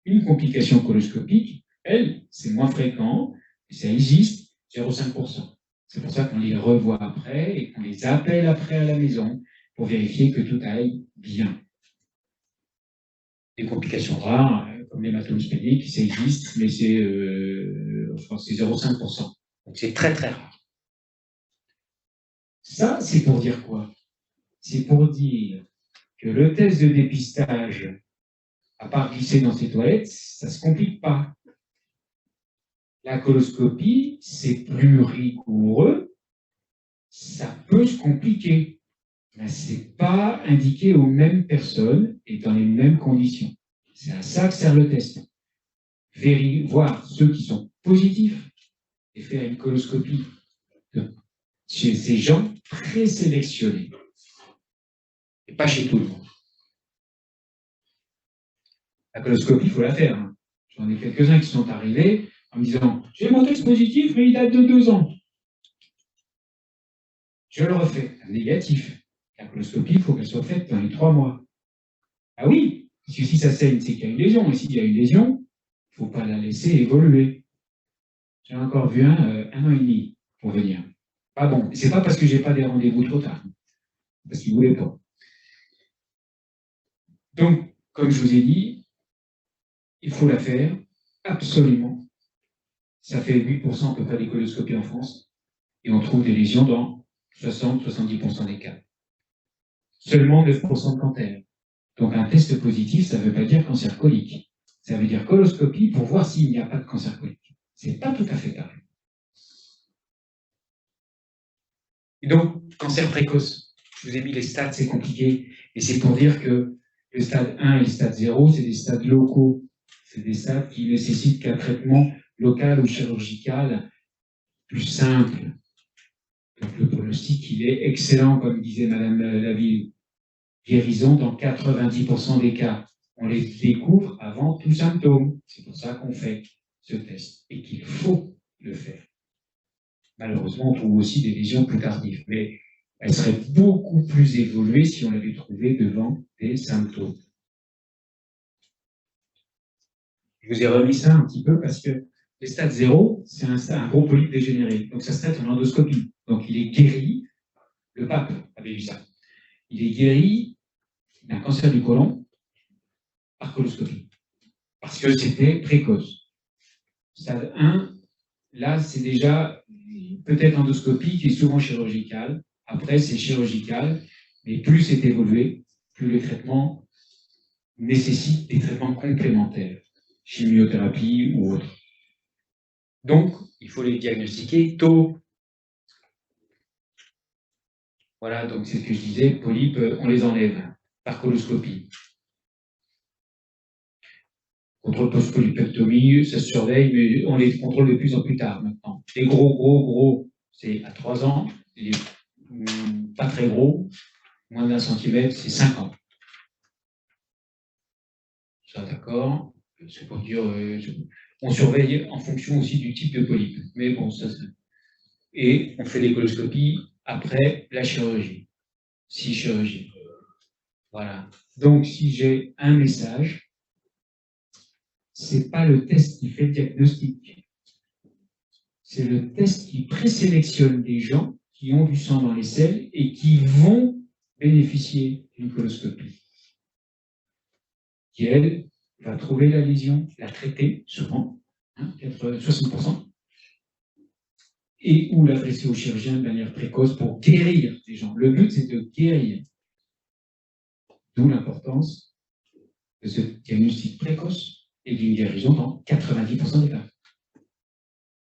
Une complication coloscopique, elle, c'est moins fréquent, et ça existe, 0,5%. C'est pour ça qu'on les revoit après et qu'on les appelle après à la maison pour vérifier que tout aille bien. Des complications rares, comme l'hématome splénique, ça existe, mais c'est 0,5%. Donc c'est très très rare. Ça, c'est pour dire quoi? C'est pour dire que le test de dépistage, à part glisser dans ses toilettes, ça ne se complique pas. La coloscopie, c'est plus rigoureux, ça peut se compliquer. Mais ce n'est pas indiqué aux mêmes personnes et dans les mêmes conditions. C'est à ça que sert le test. Voir ceux qui sont positifs et faire une coloscopie chez ces gens présélectionnés. Et pas chez tout le monde. La coloscopie, il faut la faire. Hein. J'en ai quelques-uns qui sont arrivés en me disant « J'ai mon test positif, mais il date de 2 ans. » Je le refais. Négatif. La coloscopie, il faut qu'elle soit faite dans les 3 mois. Ah oui, parce que si ça saigne, c'est qu'il y a une lésion. Et s'il y a une lésion, il ne faut pas la laisser évoluer. J'ai encore vu un an et demi pour venir. Pas bon. C'est pas parce que j'ai pas des rendez-vous trop tard. Parce qu'il ne voulait pas. Donc, comme je vous ai dit, il faut la faire absolument. Ça fait 8% à peu près des coloscopies en France. Et on trouve des lésions dans 60-70% des cas. Seulement 9% de cancer. Donc un test positif, ça ne veut pas dire cancer colique. Ça veut dire coloscopie pour voir s'il n'y a pas de cancer colique. Ce n'est pas tout à fait pareil. Et donc, cancer précoce. Je vous ai mis les stades, c'est compliqué. Et c'est pour dire que le stade 1 et le stade 0, c'est des stades locaux. C'est des stades qui nécessitent qu'un traitement local ou chirurgical plus simple. Donc le pronostic, il est excellent, comme disait Madame Laville. Guérison dans 90% des cas. On les découvre avant tout symptôme. C'est pour ça qu'on fait ce test. Et qu'il faut le faire. Malheureusement, on trouve aussi des lésions plus tardives, mais elles seraient beaucoup plus évoluées si on l'avait trouvé devant des symptômes. Je vous ai remis ça un petit peu parce que les stades 0, c'est un gros polype dégénéré. Donc ça se traite en endoscopie. Donc il est guéri, le pape avait vu ça, il est guéri d'un cancer du côlon par coloscopie. Parce que c'était précoce. Stade 1, là c'est déjà peut-être endoscopie qui est souvent chirurgicale. Après c'est chirurgical, mais plus c'est évolué, plus les traitements nécessitent des traitements complémentaires, chimiothérapie ou autre. Donc, il faut les diagnostiquer tôt. Voilà, donc c'est ce que je disais, polypes, on les enlève par coloscopie. Contrôle post-polypectomie, ça se surveille, mais on les contrôle de plus en plus tard maintenant. Les gros, c'est à 3 ans. Les pas très gros, moins d'1 centimètre, c'est 5 ans. Ça, d'accord. C'est pour dire, on surveille en fonction aussi du type de polype. Mais bon, ça, et on fait des coloscopies après la chirurgie. 6 chirurgies. Voilà. Donc, si j'ai un message, c'est pas le test qui fait le diagnostic. C'est le test qui présélectionne des gens qui ont du sang dans les selles et qui vont bénéficier d'une coloscopie. Qui, elle, va trouver la lésion, la traiter, souvent, 60%, et ou l'adresser au chirurgien de manière précoce pour guérir les gens. Le but, c'est de guérir. D'où l'importance de ce diagnostic précoce et d'une guérison dans 90% des cas.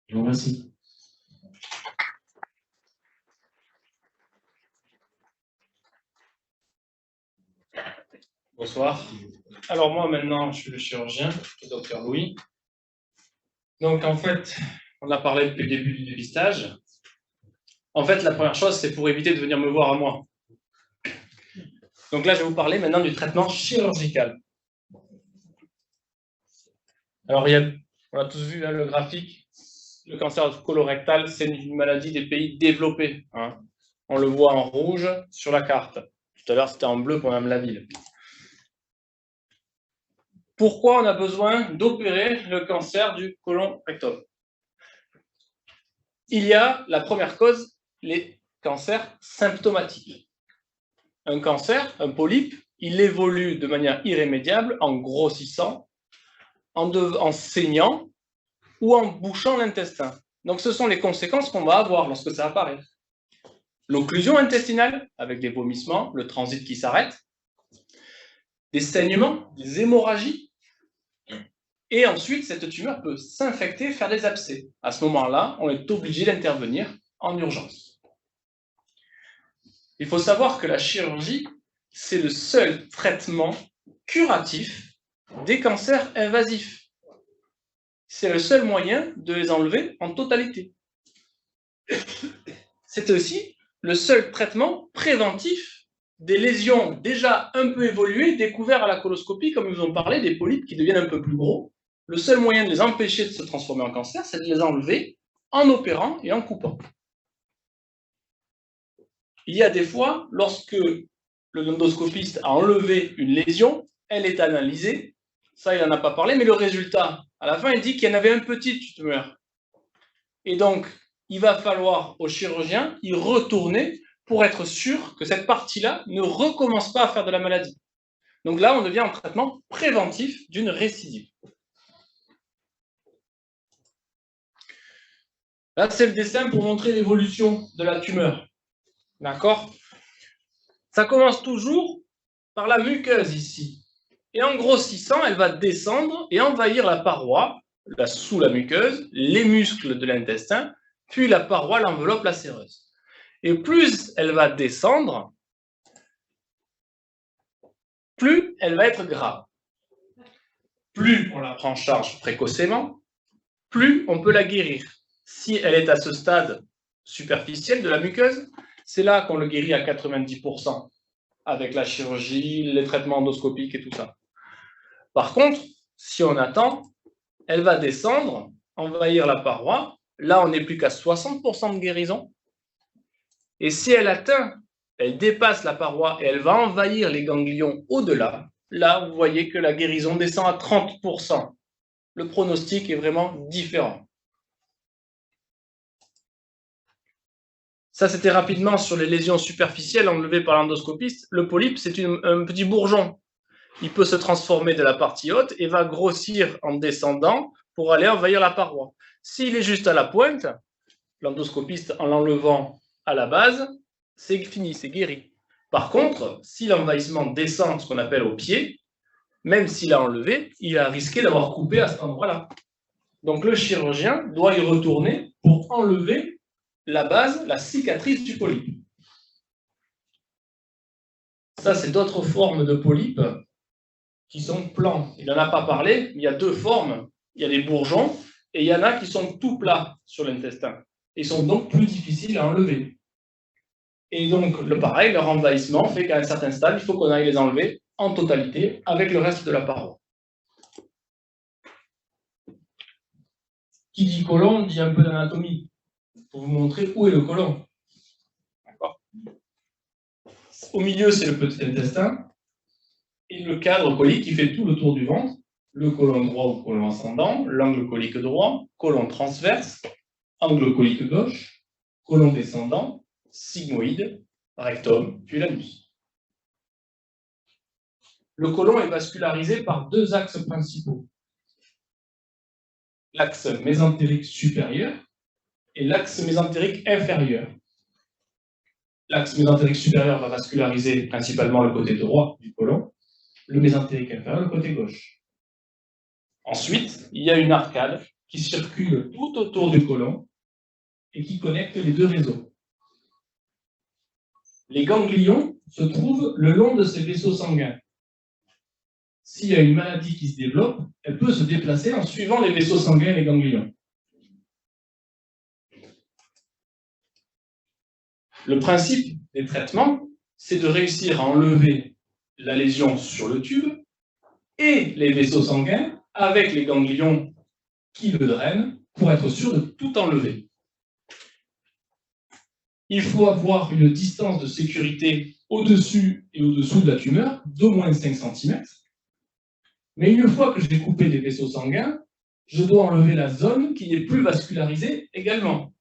Je vous remercie. Bonsoir. Alors moi maintenant, je suis le chirurgien, le docteur Louis. Donc en fait, on a parlé depuis le début du dépistage. En fait, la première chose, c'est pour éviter de venir me voir à moi. Donc là, je vais vous parler maintenant du traitement chirurgical. Alors, on a tous vu le graphique. Le cancer colorectal, c'est une maladie des pays développés. On le voit en rouge sur la carte. Tout à l'heure, c'était en bleu pour Mme Laville. Pourquoi on a besoin d'opérer le cancer du côlon rectum? Il y a la première cause, les cancers symptomatiques. Un cancer, un polype, il évolue de manière irrémédiable en grossissant, en saignant ou en bouchant l'intestin. Donc ce sont les conséquences qu'on va avoir lorsque ça apparaît. L'occlusion intestinale, avec des vomissements, le transit qui s'arrête, des saignements, des hémorragies, et ensuite cette tumeur peut s'infecter, faire des abcès. À ce moment-là, on est obligé d'intervenir en urgence. Il faut savoir que la chirurgie, c'est le seul traitement curatif des cancers invasifs. C'est le seul moyen de les enlever en totalité. C'est aussi le seul traitement préventif des lésions déjà un peu évoluées, découvertes à la coloscopie, comme nous en parlait, des polypes qui deviennent un peu plus gros. Le seul moyen de les empêcher de se transformer en cancer, c'est de les enlever en opérant et en coupant. Il y a des fois, lorsque l'endoscopiste a enlevé une lésion, elle est analysée, ça il n'en a pas parlé, mais le résultat, à la fin, il dit qu'il y en avait une petite tumeur. Et donc, il va falloir au chirurgien y retourner pour être sûr que cette partie-là ne recommence pas à faire de la maladie. Donc là, on devient en traitement préventif d'une récidive. Là, c'est le dessin pour montrer l'évolution de la tumeur. D'accord? Ça commence toujours par la muqueuse ici. Et en grossissant, elle va descendre et envahir la paroi, sous la muqueuse, les muscles de l'intestin, puis la paroi, l'enveloppe lacéreuse. Et plus elle va descendre, plus elle va être grave. Plus on la prend en charge précocement, plus on peut la guérir. Si elle est à ce stade superficiel de la muqueuse, c'est là qu'on le guérit à 90% avec la chirurgie, les traitements endoscopiques et tout ça. Par contre, si on attend, elle va descendre, envahir la paroi, Là, on n'est plus qu'à 60% de guérison. Et si elle atteint, elle dépasse la paroi et elle va envahir les ganglions au-delà, là, vous voyez que la guérison descend à 30%. Le pronostic est vraiment différent. Ça, c'était rapidement sur les lésions superficielles enlevées par l'endoscopiste. Le polype, c'est un petit bourgeon. Il peut se transformer de la partie haute et va grossir en descendant pour aller envahir la paroi. S'il est juste à la pointe, l'endoscopiste, en l'enlevant à la base, c'est fini, c'est guéri. Par contre, si l'envahissement descend, ce qu'on appelle au pied, même s'il a enlevé, il a risqué d'avoir coupé à cet endroit-là. Donc le chirurgien doit y retourner pour enlever la base, la cicatrice du polype. Ça, c'est d'autres formes de polypes qui sont plans. Il n'en a pas parlé, mais il y a deux formes. Il y a les bourgeons et il y en a qui sont tout plats sur l'intestin. Ils sont donc plus difficiles à enlever. Et donc, pareil, leur envahissement fait qu'à un certain stade, il faut qu'on aille les enlever en totalité avec le reste de la paroi. Qui dit côlon dit un peu d'anatomie, pour vous montrer où est le côlon. D'accord. Au milieu, c'est le petit intestin, et le cadre colique qui fait tout le tour du ventre, le côlon droit ou côlon ascendant, l'angle colique droit, côlon transverse, angle colique gauche, côlon descendant, sigmoïde, rectum, puis l'anus. Le côlon est vascularisé par deux axes principaux. L'axe mésentérique supérieur et l'axe mésentérique inférieur. L'axe mésentérique supérieur va vasculariser principalement le côté droit du côlon, le mésentérique inférieur le côté gauche. Ensuite, il y a une arcade qui circule tout autour du côlon et qui connecte les deux réseaux. Les ganglions se trouvent le long de ces vaisseaux sanguins. S'il y a une maladie qui se développe, elle peut se déplacer en suivant les vaisseaux sanguins et les ganglions. Le principe des traitements, c'est de réussir à enlever la lésion sur le tube et les vaisseaux sanguins avec les ganglions qui le drainent pour être sûr de tout enlever. Il faut avoir une distance de sécurité au-dessus et au-dessous de la tumeur d'au moins 5 cm. Mais une fois que j'ai coupé les vaisseaux sanguins, je dois enlever la zone qui est plus vascularisée également.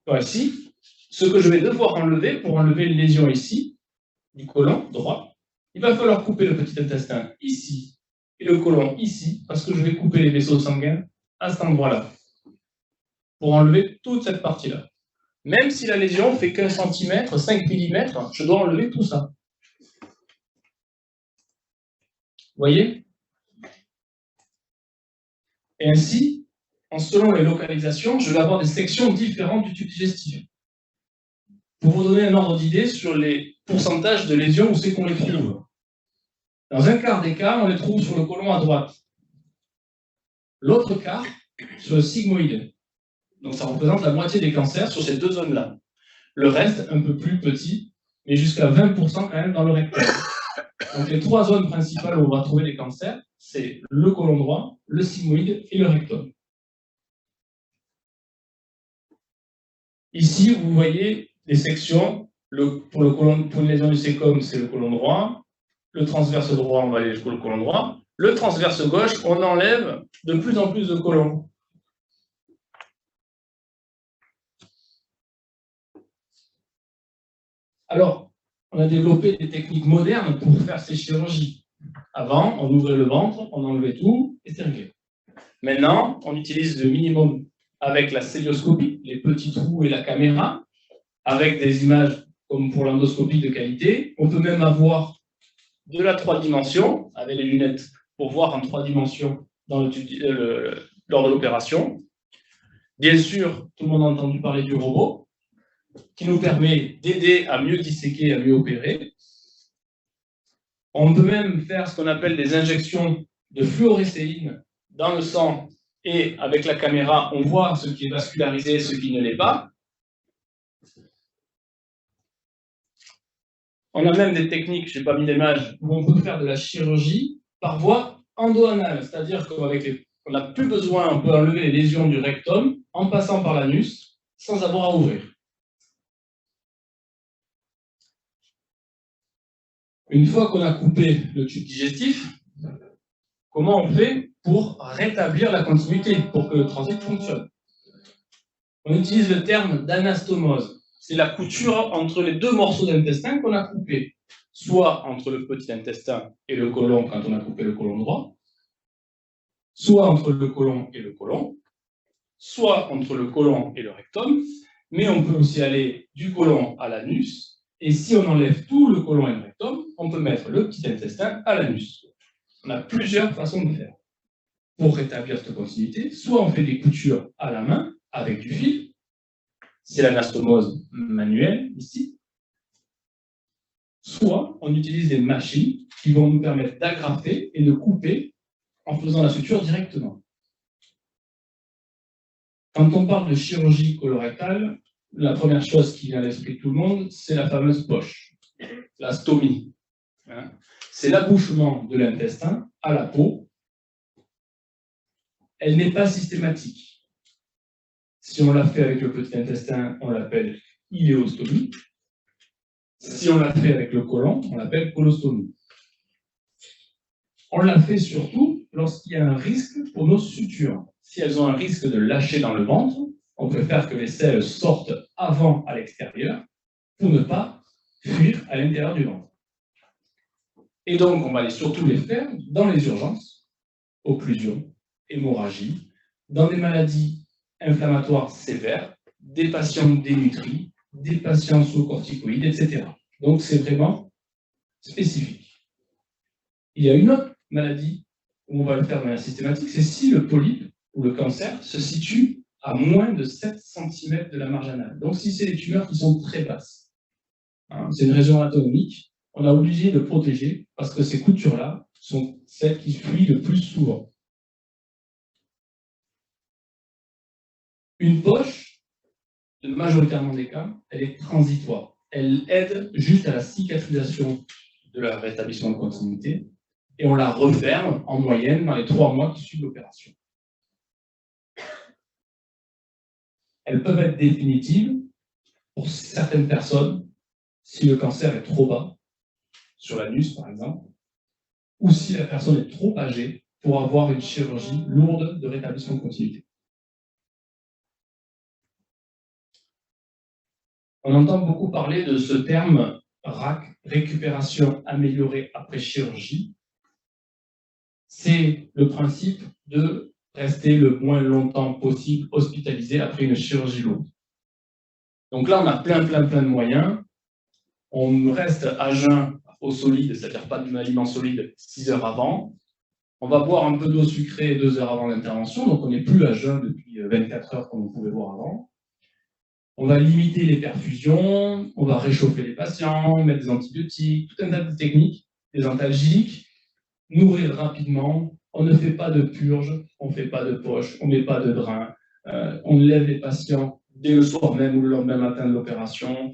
Voici ce que je vais devoir enlever pour enlever une lésion ici, du côlon droit. Il va falloir couper le petit intestin ici et le côlon ici, parce que je vais couper les vaisseaux sanguins à cet endroit-là, pour enlever toute cette partie-là. Même si la lésion fait qu'un centimètre, 5 mm, je dois enlever tout ça. Vous voyez? Et ainsi, selon les localisations, je vais avoir des sections différentes du tube digestif. Pour vous donner un ordre d'idée sur les pourcentages de lésions, où c'est qu'on les trouve. Dans un quart des cas, on les trouve sur le côlon à droite. L'autre quart, sur le sigmoïde. Donc ça représente la moitié des cancers sur ces deux zones-là. Le reste, un peu plus petit, mais jusqu'à 20% quand même dans le rectum. Donc les trois zones principales où on va trouver des cancers, c'est le côlon droit, le sigmoïde et le rectum. Ici, vous voyez des sections. Pour une lésion du cécum, c'est le côlon droit. Le transverse droit, on va aller jusqu'au côlon droit. Le transverse gauche, on enlève de plus en plus de côlons. Alors, on a développé des techniques modernes pour faire ces chirurgies. Avant, on ouvrait le ventre, on enlevait tout et c'est réglé. Maintenant, on utilise le minimum avec la célioscopie, les petits trous et la caméra, avec des images comme pour l'endoscopie de qualité. On peut même avoir de la 3 dimensions, avec les lunettes, pour voir en 3 dimensions lors de l'opération. Bien sûr, tout le monde a entendu parler du robot, qui nous permet d'aider à mieux disséquer, à mieux opérer. On peut même faire ce qu'on appelle des injections de fluorescéine dans le sang, et avec la caméra, on voit ce qui est vascularisé et ce qui ne l'est pas. On a même des techniques, je n'ai pas mis d'image, où on peut faire de la chirurgie par voie endo-anale, c'est-à-dire qu'on n'a plus besoin, on peut enlever les lésions du rectum en passant par l'anus sans avoir à ouvrir. Une fois qu'on a coupé le tube digestif, comment on fait pour rétablir la continuité, pour que le transit fonctionne? On utilise le terme d'anastomose. C'est la couture entre les deux morceaux d'intestin qu'on a coupés, soit entre le petit intestin et le côlon quand on a coupé le côlon droit, soit entre le côlon et le côlon, soit entre le côlon et le rectum, mais on peut aussi aller du côlon à l'anus, et si on enlève tout le côlon et le rectum, on peut mettre le petit intestin à l'anus. On a plusieurs façons de faire. Pour rétablir cette continuité, soit on fait des coutures à la main avec du fil, c'est l'anastomose manuelle ici, soit on utilise des machines qui vont nous permettre d'agrafer et de couper en faisant la suture directement. Quand on parle de chirurgie colorectale, la première chose qui vient à l'esprit de tout le monde, c'est la fameuse poche, la stomie. C'est l'abouchement de l'intestin à la peau. Elle n'est pas systématique. Si on l'a fait avec le petit intestin, on l'appelle iléostomie. Si on l'a fait avec le côlon, on l'appelle colostomie. On l'a fait surtout lorsqu'il y a un risque pour nos sutures. Si elles ont un risque de lâcher dans le ventre, on peut faire que les selles sortent avant à l'extérieur pour ne pas fuir à l'intérieur du ventre. Et donc, on va surtout les faire dans les urgences, occlusion, hémorragie, dans des maladies inflammatoires sévères, des patients dénutris, des patients sous corticoïdes, etc. Donc, c'est vraiment spécifique. Il y a une autre maladie où on va le faire de manière systématique, c'est si le polype ou le cancer se situe à moins de 7 cm de la marge anale. Donc, si c'est des tumeurs qui sont très basses, c'est une région anatomique, on a obligé de protéger parce que ces coutures-là sont celles qui fuient le plus souvent. Une poche, majoritairement des cas, elle est transitoire. Elle aide juste à la cicatrisation de la rétablissement de continuité et on la referme en moyenne dans les 3 mois qui suivent l'opération. Elles peuvent être définitives pour certaines personnes si le cancer est trop bas, sur l'anus par exemple, ou si la personne est trop âgée pour avoir une chirurgie lourde de rétablissement de continuité. On entend beaucoup parler de ce terme RAC, récupération améliorée après chirurgie. C'est le principe de rester le moins longtemps possible hospitalisé après une chirurgie lourde. Donc là, on a plein de moyens. On reste à jeun au solide, c'est-à-dire pas d'aliment solide 6 heures avant. On va boire un peu d'eau sucrée 2 heures avant l'intervention, donc on n'est plus à jeun depuis 24 heures comme on pouvait voir avant. On va limiter les perfusions, on va réchauffer les patients, mettre des antibiotiques, tout un tas de techniques, des antalgiques, nourrir rapidement, on ne fait pas de purge, on ne fait pas de poche, on ne met pas de drain, on lève les patients dès le soir même ou le lendemain matin de l'opération.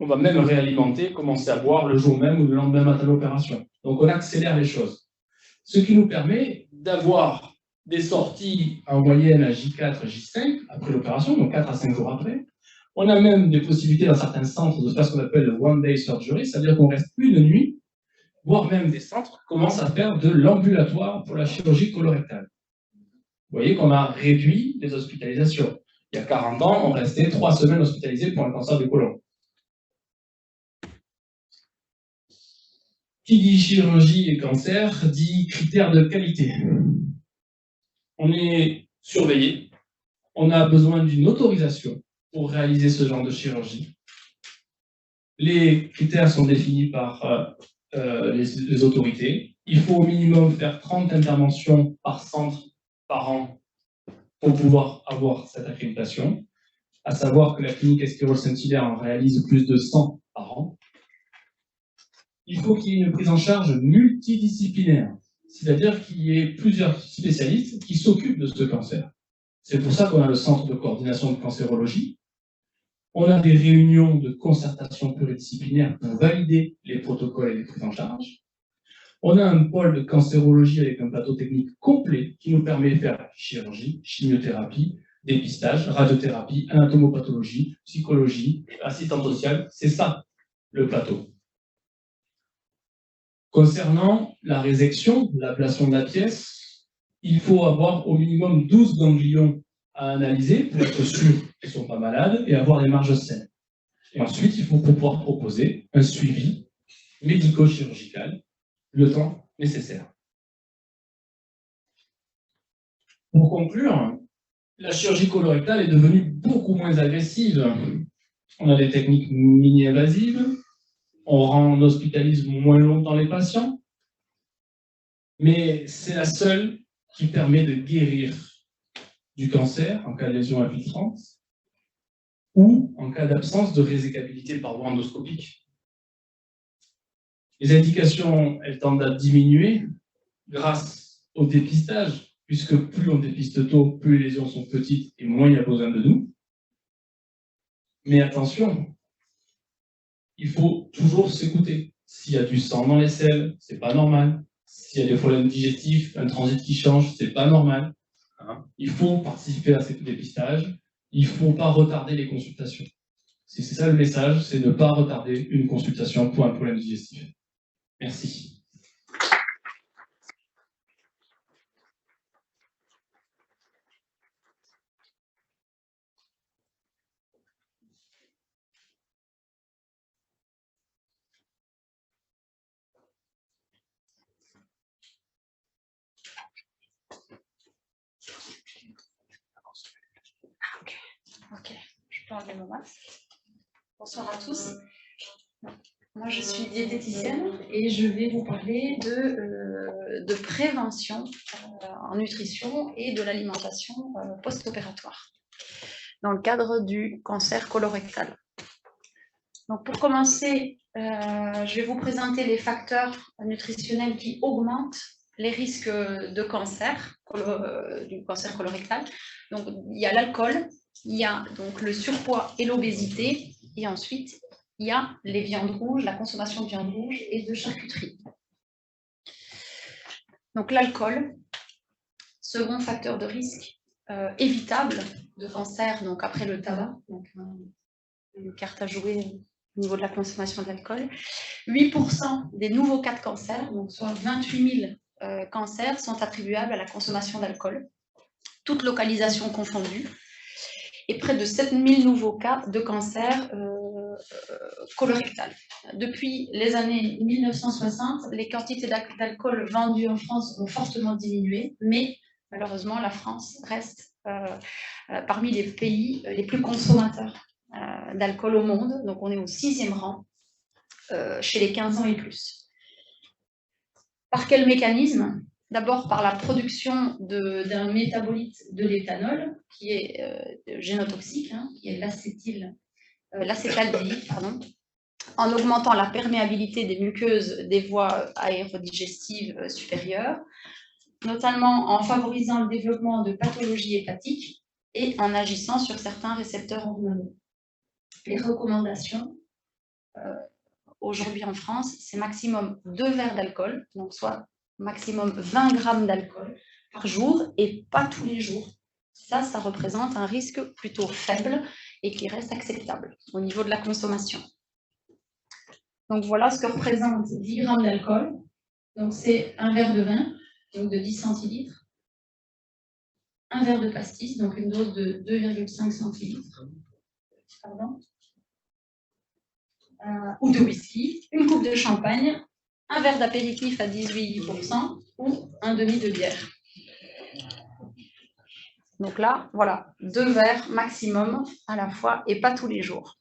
On va même réalimenter, commencer à boire le jour même ou le lendemain matin de l'opération. Donc on accélère les choses. Ce qui nous permet d'avoir des sorties en moyenne à J4, J5 après l'opération, donc 4 à 5 jours après. On a même des possibilités dans certains centres de faire ce qu'on appelle le one-day surgery, c'est-à-dire qu'on reste une nuit, voire même des centres commencent à faire de l'ambulatoire pour la chirurgie colorectale. Vous voyez qu'on a réduit les hospitalisations. Il y a 40 ans, on restait 3 semaines hospitalisés pour un cancer du côlon. Qui dit chirurgie et cancer dit critères de qualité. On est surveillé, on a besoin d'une autorisation pour réaliser ce genre de chirurgie. Les critères sont définis par les autorités. Il faut au minimum faire 30 interventions par centre par an pour pouvoir avoir cette accréditation, à savoir que la clinique Esquirol-Saint-Hilaire en réalise plus de 100 par an. Il faut qu'il y ait une prise en charge multidisciplinaire, c'est-à-dire qu'il y ait plusieurs spécialistes qui s'occupent de ce cancer. C'est pour ça qu'on a le centre de coordination de cancérologie, On a des réunions de concertation pluridisciplinaire pour valider les protocoles et les prises en charge. On a un pôle de cancérologie avec un plateau technique complet qui nous permet de faire chirurgie, chimiothérapie, dépistage, radiothérapie, anatomopathologie, psychologie, assistante sociale. C'est ça, le plateau. Concernant la résection, l'ablation de la pièce, il faut avoir au minimum 12 ganglions à analyser pour être sûr qu'ils ne sont pas malades et avoir des marges saines. Et ensuite, il faut pouvoir proposer un suivi médico-chirurgical le temps nécessaire. Pour conclure, la chirurgie colorectale est devenue beaucoup moins agressive. On a des techniques mini-invasives, on hospitalise moins longtemps les patients, mais c'est la seule qui permet de guérir du cancer en cas de lésion infiltrante ou en cas d'absence de résecabilité par voie endoscopique. Les indications, elles tendent à diminuer grâce au dépistage, puisque plus on dépiste tôt, plus les lésions sont petites et moins il y a besoin de nous. Mais attention, il faut toujours s'écouter. S'il y a du sang dans les selles, c'est pas normal. S'il y a des problèmes digestifs, un transit qui change, c'est pas normal. Il faut participer à ces dépistages. Il ne faut pas retarder les consultations. C'est ça le message, c'est de ne pas retarder une consultation pour un problème digestif. Merci. Ok, je peux enlever mon masque. Bonsoir à tous. Moi, je suis diététicienne et je vais vous parler de prévention en nutrition et de l'alimentation post-opératoire dans le cadre du cancer colorectal. Donc, pour commencer, je vais vous présenter les facteurs nutritionnels qui augmentent les risques de cancer, du cancer colorectal. Donc, il y a l'alcool, il y a donc le surpoids et l'obésité, et ensuite, il y a les viandes rouges, la consommation de viande rouge et de charcuterie. Donc l'alcool, second facteur de risque évitable de cancer, donc après le tabac, donc une carte à jouer au niveau de la consommation d'alcool. 8% des nouveaux cas de cancer, donc soit 28 000 cancers, sont attribuables à la consommation d'alcool, toutes localisations confondues, et près de 7 000 nouveaux cas de cancer colorectal. Depuis les années 1960, les quantités d'alcool vendues en France ont fortement diminué, mais malheureusement, la France reste parmi les pays les plus consommateurs d'alcool au monde. Donc, on est au 6e rang chez les 15 ans et plus. Par quel mécanisme? D'abord par la production d'un métabolite de l'éthanol, qui est génotoxique, qui est l'acétaldéhyde, en augmentant la perméabilité des muqueuses des voies aérodigestives supérieures, notamment en favorisant le développement de pathologies hépatiques et en agissant sur certains récepteurs hormonaux. Les recommandations aujourd'hui en France, c'est maximum 2 verres d'alcool, donc soit maximum 20 grammes d'alcool par jour et pas tous les jours. Ça représente un risque plutôt faible et qui reste acceptable au niveau de la consommation. Donc voilà ce que représente 10 grammes d'alcool. Donc c'est un verre de vin, donc de 10 centilitres, un verre de pastis, donc une dose de 2,5 centilitres, ou de whisky, une coupe de champagne, un verre d'apéritif à 18% ou un demi de bière. Donc là, voilà, 2 verres maximum à la fois et pas tous les jours.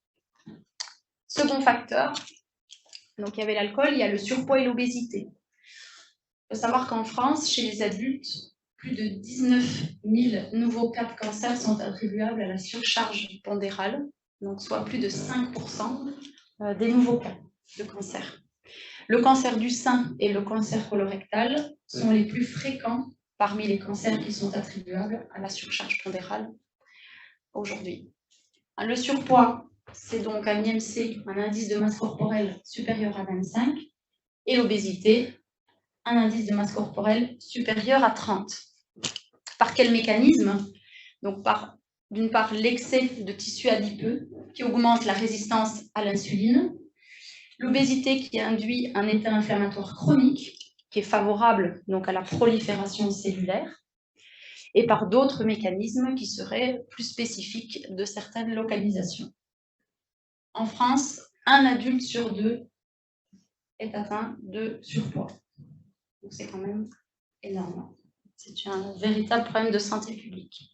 Second facteur, donc il y avait l'alcool, il y a le surpoids et l'obésité. Il faut savoir qu'en France, chez les adultes, plus de 19 000 nouveaux cas de cancer sont attribuables à la surcharge pondérale, donc soit plus de 5% des nouveaux cas de cancer. Le cancer du sein et le cancer colorectal sont les plus fréquents parmi les cancers qui sont attribuables à la surcharge pondérale aujourd'hui. Le surpoids, c'est donc un IMC, un indice de masse corporelle supérieur à 25, et l'obésité, un indice de masse corporelle supérieur à 30. Par quel mécanisme? Donc, d'une part, l'excès de tissu adipeux qui augmente la résistance à l'insuline, l'obésité qui induit un état inflammatoire chronique qui est favorable donc à la prolifération cellulaire, et par d'autres mécanismes qui seraient plus spécifiques de certaines localisations. En France, 1 adulte sur 2 est atteint de surpoids. Donc c'est quand même énorme. C'est un véritable problème de santé publique.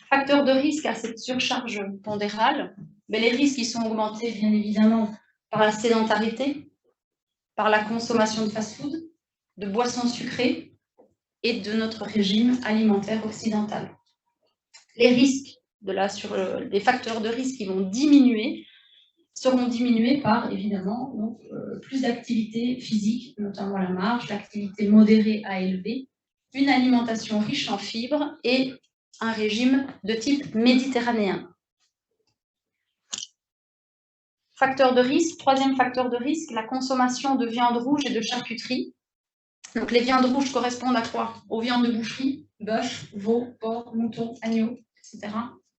Facteur de risque à cette surcharge pondérale, mais les risques ils sont augmentés bien évidemment par la sédentarité, par la consommation de fast-food, de boissons sucrées et de notre régime alimentaire occidental. Les risques les facteurs de risque qui vont diminuer seront diminués par, évidemment, donc, plus d'activité physique, notamment la marche, l'activité modérée à élevée, une alimentation riche en fibres et un régime de type méditerranéen. Facteur de risque, troisième facteur de risque, la consommation de viande rouge et de charcuterie. Donc les viandes rouges correspondent à quoi? Aux viandes de boucherie, bœuf, veau, porc, mouton, agneau, etc.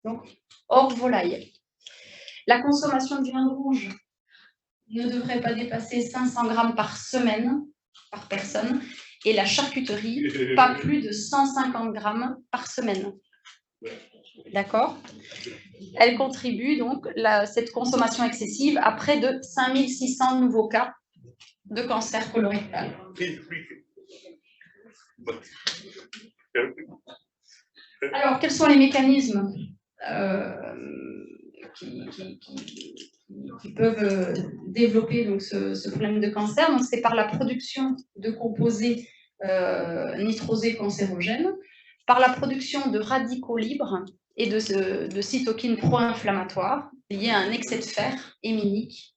Donc hors volaille. La consommation de viande rouge ne devrait pas dépasser 500 grammes par semaine, par personne, et la charcuterie, pas plus de 150 grammes par semaine. D'accord? Elle contribue donc, cette consommation excessive, à près de 5600 nouveaux cas de cancer colorectal. Alors, quels sont les mécanismes qui peuvent développer donc, ce problème de cancer? Donc, c'est par la production de composés nitrosés cancérogènes, par la production de radicaux libres et de cytokines pro-inflammatoires liées à un excès de fer héminique,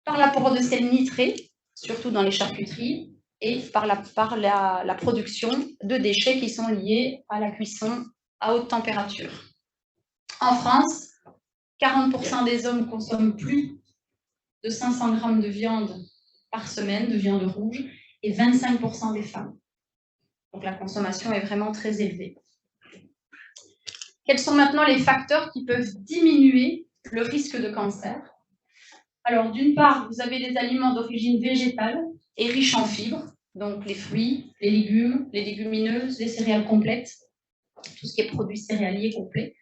par l'apport de sels nitrés, surtout dans les charcuteries, et par la production de déchets qui sont liés à la cuisson à haute température. En France, 40% des hommes consomment plus de 500 grammes de viande par semaine, de viande rouge, et 25% des femmes. Donc la consommation est vraiment très élevée. Quels sont maintenant les facteurs qui peuvent diminuer le risque de cancer? Alors, d'une part, vous avez des aliments d'origine végétale et riches en fibres, donc les fruits, les légumes, les légumineuses, les céréales complètes, tout ce qui est produits céréaliers complets,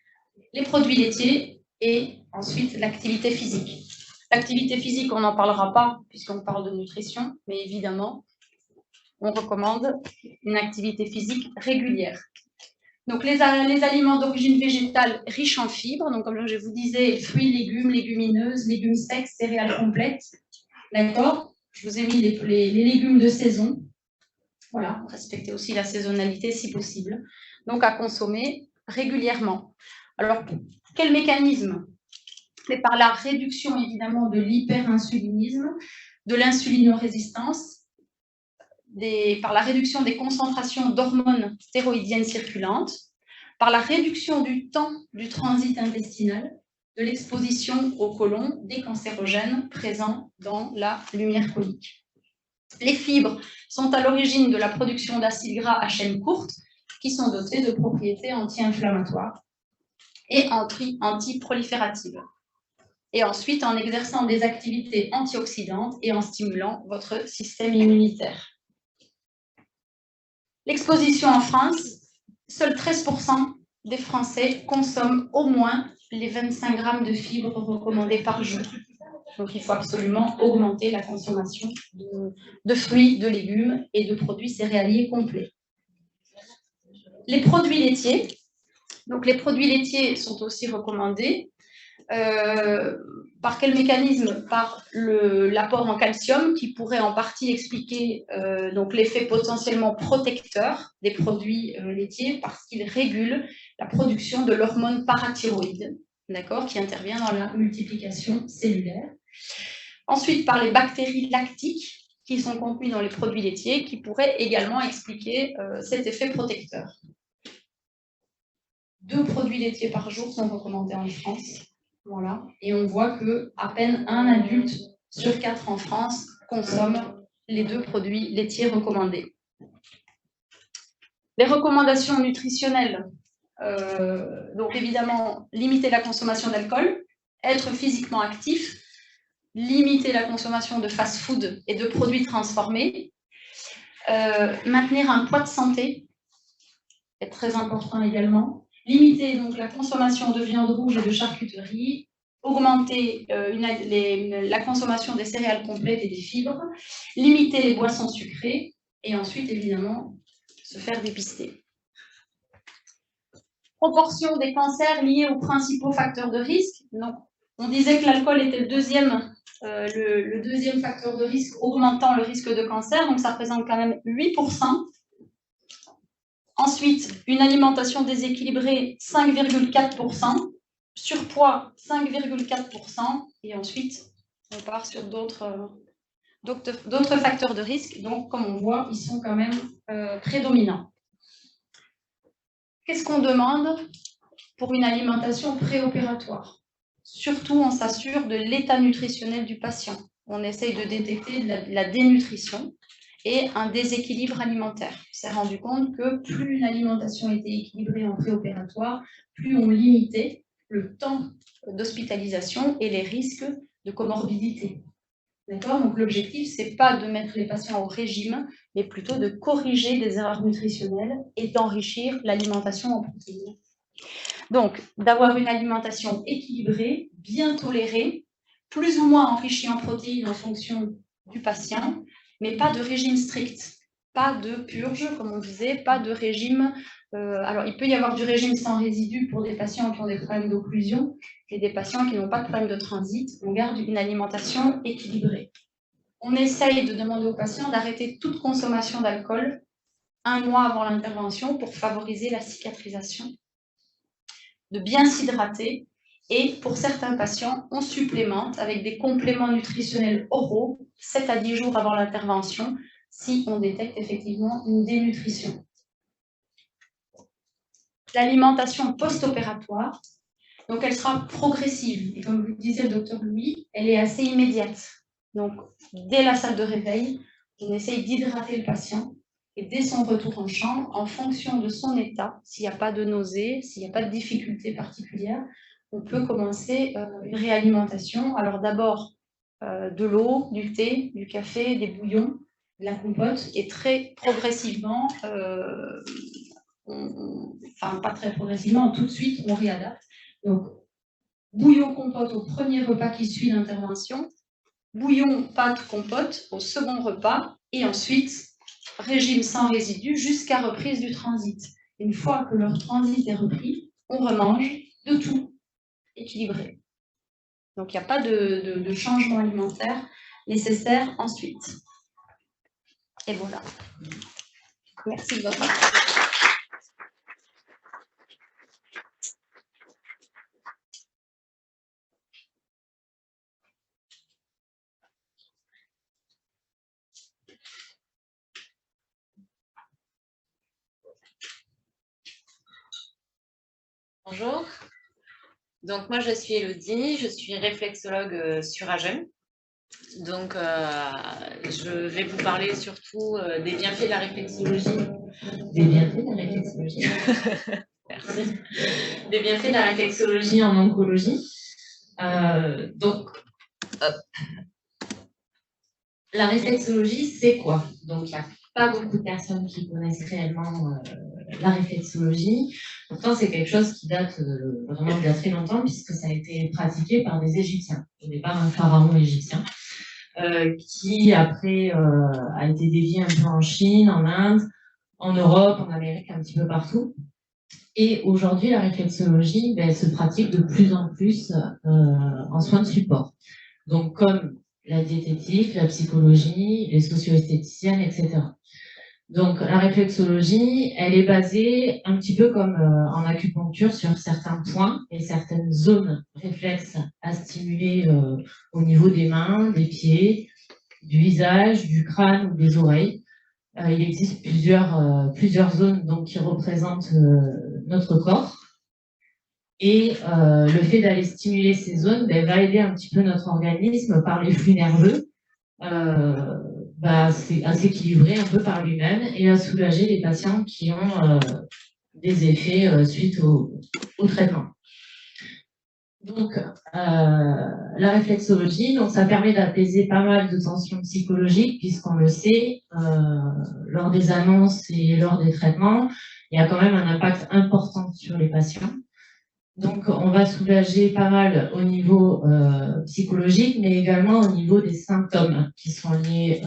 les produits laitiers et ensuite l'activité physique. L'activité physique, on n'en parlera pas puisqu'on parle de nutrition, mais évidemment, on recommande une activité physique régulière. Donc, les aliments d'origine végétale riches en fibres, donc comme je vous disais, fruits, légumes, légumineuses, légumes secs, céréales complètes. D'accord? Je vous ai mis les légumes de saison. Voilà, respectez aussi la saisonnalité si possible. Donc, à consommer régulièrement. Alors, quel mécanisme? C'est par la réduction, évidemment, de l'hyperinsulinisme, de l'insulinorésistance, par la réduction des concentrations d'hormones stéroïdiennes circulantes, par la réduction du temps du transit intestinal, de l'exposition au côlon des cancérogènes présents dans la lumière colique. Les fibres sont à l'origine de la production d'acides gras à chaîne courte qui sont dotés de propriétés anti-inflammatoires et anti-prolifératives. Et ensuite en exerçant des activités antioxydantes et en stimulant votre système immunitaire. L'exposition en France, seuls 13% des Français consomment au moins les 25 grammes de fibres recommandées par jour. Donc il faut absolument augmenter la consommation de fruits, de légumes et de produits céréaliers complets. Les produits laitiers. Donc les produits laitiers sont aussi recommandés. Par quel mécanisme? Par l'apport en calcium qui pourrait en partie expliquer donc l'effet potentiellement protecteur des produits laitiers parce qu'il régule la production de l'hormone parathyroïde, d'accord, qui intervient dans la multiplication cellulaire. Ensuite, par les bactéries lactiques qui sont contenues dans les produits laitiers qui pourraient également expliquer cet effet protecteur. 2 produits laitiers par jour sont recommandés en France. Voilà. Et on voit que à peine un adulte sur 4 en France consomme les 2 produits laitiers recommandés. Les recommandations nutritionnelles, donc évidemment, limiter la consommation d'alcool, être physiquement actif, limiter la consommation de fast-food et de produits transformés, maintenir un poids de santé, est très important également, limiter donc la consommation de viande rouge et de charcuterie, augmenter la consommation des céréales complètes et des fibres, limiter les boissons sucrées et ensuite évidemment se faire dépister. Proportion des cancers liés aux principaux facteurs de risque. Donc, on disait que l'alcool était le deuxième facteur de risque augmentant le risque de cancer, donc ça représente quand même 8%. Ensuite, une alimentation déséquilibrée, 5,4%. Surpoids, 5,4%. Et ensuite, on part sur d'autres facteurs de risque. Donc, comme on voit, ils sont quand même prédominants. Qu'est-ce qu'on demande pour une alimentation préopératoire? Surtout, on s'assure de l'état nutritionnel du patient. On essaye de détecter la dénutrition et un déséquilibre alimentaire. On s'est rendu compte que plus une alimentation était équilibrée en préopératoire, plus on limitait le temps d'hospitalisation et les risques de comorbidité. D'accord? Donc l'objectif, ce n'est pas de mettre les patients au régime, mais plutôt de corriger des erreurs nutritionnelles et d'enrichir l'alimentation en protéines. Donc, d'avoir une alimentation équilibrée, bien tolérée, plus ou moins enrichie en protéines en fonction du patient, mais pas de régime strict, pas de purge, comme on disait, pas de régime. Alors, il peut y avoir du régime sans résidus pour des patients qui ont des problèmes d'occlusion et des patients qui n'ont pas de problème de transit. On garde une alimentation équilibrée. On essaye de demander aux patients d'arrêter toute consommation d'alcool 1 mois avant l'intervention pour favoriser la cicatrisation, de bien s'hydrater. Et pour certains patients, on supplémente avec des compléments nutritionnels oraux 7 à 10 jours avant l'intervention si on détecte effectivement une dénutrition. L'alimentation post-opératoire, donc elle sera progressive. Et comme vous le disait le docteur Louis, elle est assez immédiate. Donc dès la salle de réveil, on essaye d'hydrater le patient. Et dès son retour en chambre, en fonction de son état, s'il n'y a pas de nausée, s'il n'y a pas de difficulté particulière, on peut commencer une réalimentation. Alors d'abord, de l'eau, du thé, du café, des bouillons, de la compote, et très progressivement, enfin pas très progressivement, tout de suite, on réadapte. Donc, bouillon, compote au premier repas qui suit l'intervention, bouillon, pâte, compote au second repas, et ensuite, régime sans résidus jusqu'à reprise du transit. Une fois que leur transit est repris, on remange de tout équilibré. Donc, il n'y a pas de changement alimentaire nécessaire ensuite. Et voilà. Merci de votre attention. Bonjour, donc moi je suis Elodie, je suis réflexologue sur Agen. Donc je vais vous parler surtout des bienfaits de la réflexologie. Des bienfaits de la réflexologie. Merci. Des bienfaits de la réflexologie en oncologie. Donc la réflexologie, c'est quoi? Donc il n'y a pas beaucoup de personnes qui connaissent réellement la réflexologie. Pourtant, c'est quelque chose qui date vraiment d'il y a très longtemps, puisque ça a été pratiqué par des Égyptiens. Au départ, un pharaon égyptien, qui après a été dévié un peu en Chine, en Inde, en Europe, en Amérique, un petit peu partout. Et aujourd'hui, la réflexologie, elle se pratique de plus en plus en soins de support. Donc, comme la diététique, la psychologie, les socio-esthéticiennes, etc. Donc, la réflexologie, elle est basée un petit peu comme en acupuncture sur certains points et certaines zones réflexes à stimuler au niveau des mains, des pieds, du visage, du crâne ou des oreilles. Il existe plusieurs zones donc, qui représentent notre corps. Et le fait d'aller stimuler ces zones va aider un petit peu notre organisme par les flux nerveux à s'équilibrer un peu par lui-même et à soulager les patients qui ont des effets suite au traitement. Donc, la réflexologie, donc ça permet d'apaiser pas mal de tensions psychologiques, puisqu'on le sait, lors des annonces et lors des traitements, il y a quand même un impact important sur les patients. Donc, on va soulager pas mal au niveau psychologique, mais également au niveau des symptômes qui sont liés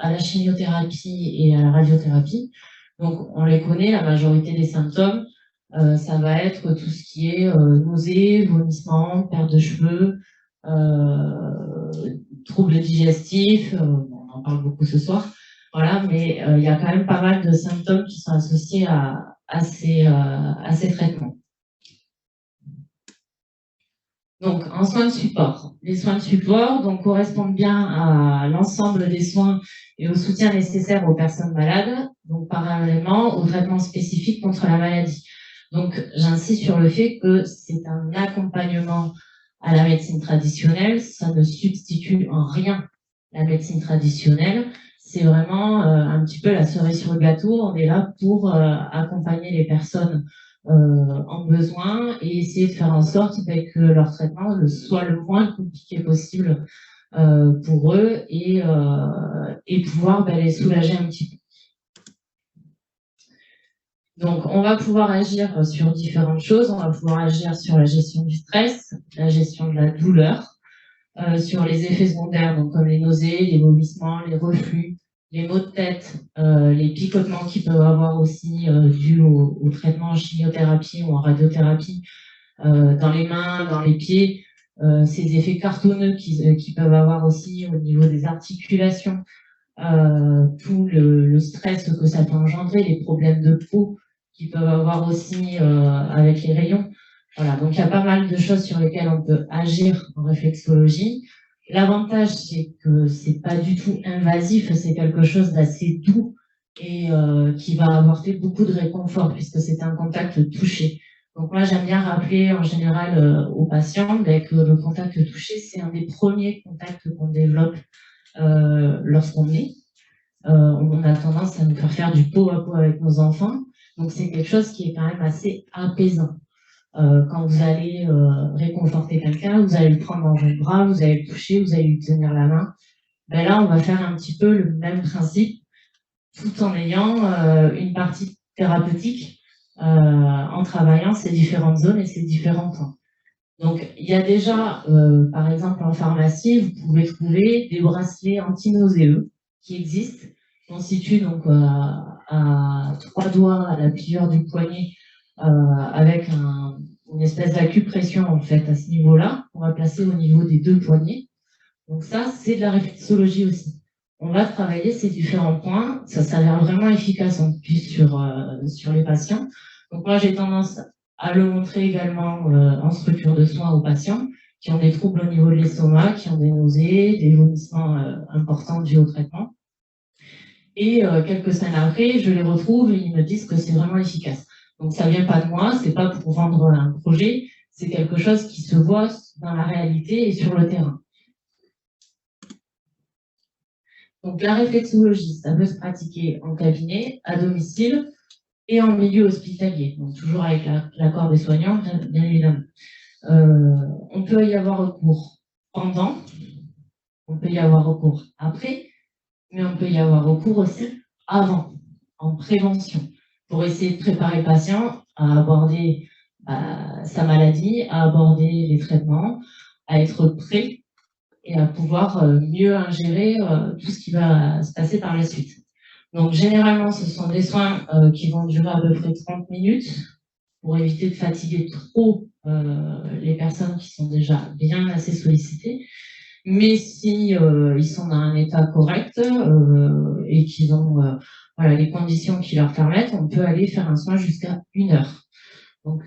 à la chimiothérapie et à la radiothérapie. Donc, on les connaît, la majorité des symptômes. Ça va être tout ce qui est nausées, vomissements, perte de cheveux, troubles digestifs, on en parle beaucoup ce soir. Voilà, mais il y a quand même pas mal de symptômes qui sont associés à ces traitements. Donc, en soins de support. Les soins de support donc, correspondent bien à l'ensemble des soins et au soutien nécessaire aux personnes malades, donc parallèlement au traitement spécifique contre la maladie. Donc, j'insiste sur le fait que c'est un accompagnement à la médecine traditionnelle, ça ne substitue en rien la médecine traditionnelle, c'est vraiment un petit peu la cerise sur le gâteau, on est là pour accompagner les personnes en besoin et essayer de faire en sorte que leur traitement soit le moins compliqué possible pour eux et pouvoir les soulager un petit peu. Donc, on va pouvoir agir sur différentes choses. On va pouvoir agir sur la gestion du stress, la gestion de la douleur, sur les effets secondaires, donc comme les nausées, les vomissements, les reflux, les maux de tête, les picotements qu'ils peuvent avoir aussi dus au traitement en chimiothérapie ou en radiothérapie, dans les mains, dans les pieds, ces effets cartonneux qu'ils peuvent avoir aussi au niveau des articulations, tout le stress que ça peut engendrer, les problèmes de peau qu'ils peuvent avoir aussi avec les rayons. Voilà, donc il y a pas mal de choses sur lesquelles on peut agir en réflexologie. L'avantage, c'est que c'est pas du tout invasif, c'est quelque chose d'assez doux et qui va apporter beaucoup de réconfort puisque c'est un contact touché. Donc moi, j'aime bien rappeler en général aux patients que le contact touché, c'est un des premiers contacts qu'on développe lorsqu'on est. On a tendance à nous faire du pot à pot avec nos enfants. Donc c'est quelque chose qui est quand même assez apaisant. Quand vous allez réconforter quelqu'un, vous allez le prendre dans vos bras, vous allez le toucher, vous allez lui tenir la main. Là, on va faire un petit peu le même principe, tout en ayant une partie thérapeutique, en travaillant ces différentes zones et ces différents points. Donc, il y a déjà, par exemple, en pharmacie, vous pouvez trouver des bracelets anti-nauséeux qui existent, constituent donc à 3 doigts à la pliure du poignet, avec une espèce d'acupression en fait à ce niveau-là, on va placer au niveau des 2 poignets. Donc ça, c'est de la réflexologie aussi. On va travailler ces différents points, ça s'avère vraiment efficace en plus sur les patients. Donc moi, j'ai tendance à le montrer également en structure de soins aux patients qui ont des troubles au niveau de l'estomac, qui ont des nausées, des vomissements importants dus au traitement. Et quelques semaines après, je les retrouve et ils me disent que c'est vraiment efficace. Donc ça vient pas de moi, c'est pas pour vendre un projet, c'est quelque chose qui se voit dans la réalité et sur le terrain. Donc la réflexologie, ça peut se pratiquer en cabinet, à domicile et en milieu hospitalier, donc toujours avec l'accord des soignants, bien évidemment. On peut y avoir recours pendant, on peut y avoir recours après, mais on peut y avoir recours aussi avant, en prévention, pour essayer de préparer le patient à aborder sa maladie, à aborder les traitements, à être prêt et à pouvoir mieux ingérer tout ce qui va se passer par la suite. Donc généralement, ce sont des soins qui vont durer à peu près 30 minutes pour éviter de fatiguer trop les personnes qui sont déjà bien assez sollicitées. Mais si ils sont dans un état correct et qu'ils ont les conditions qui leur permettent, on peut aller faire un soin jusqu'à 1 heure. Donc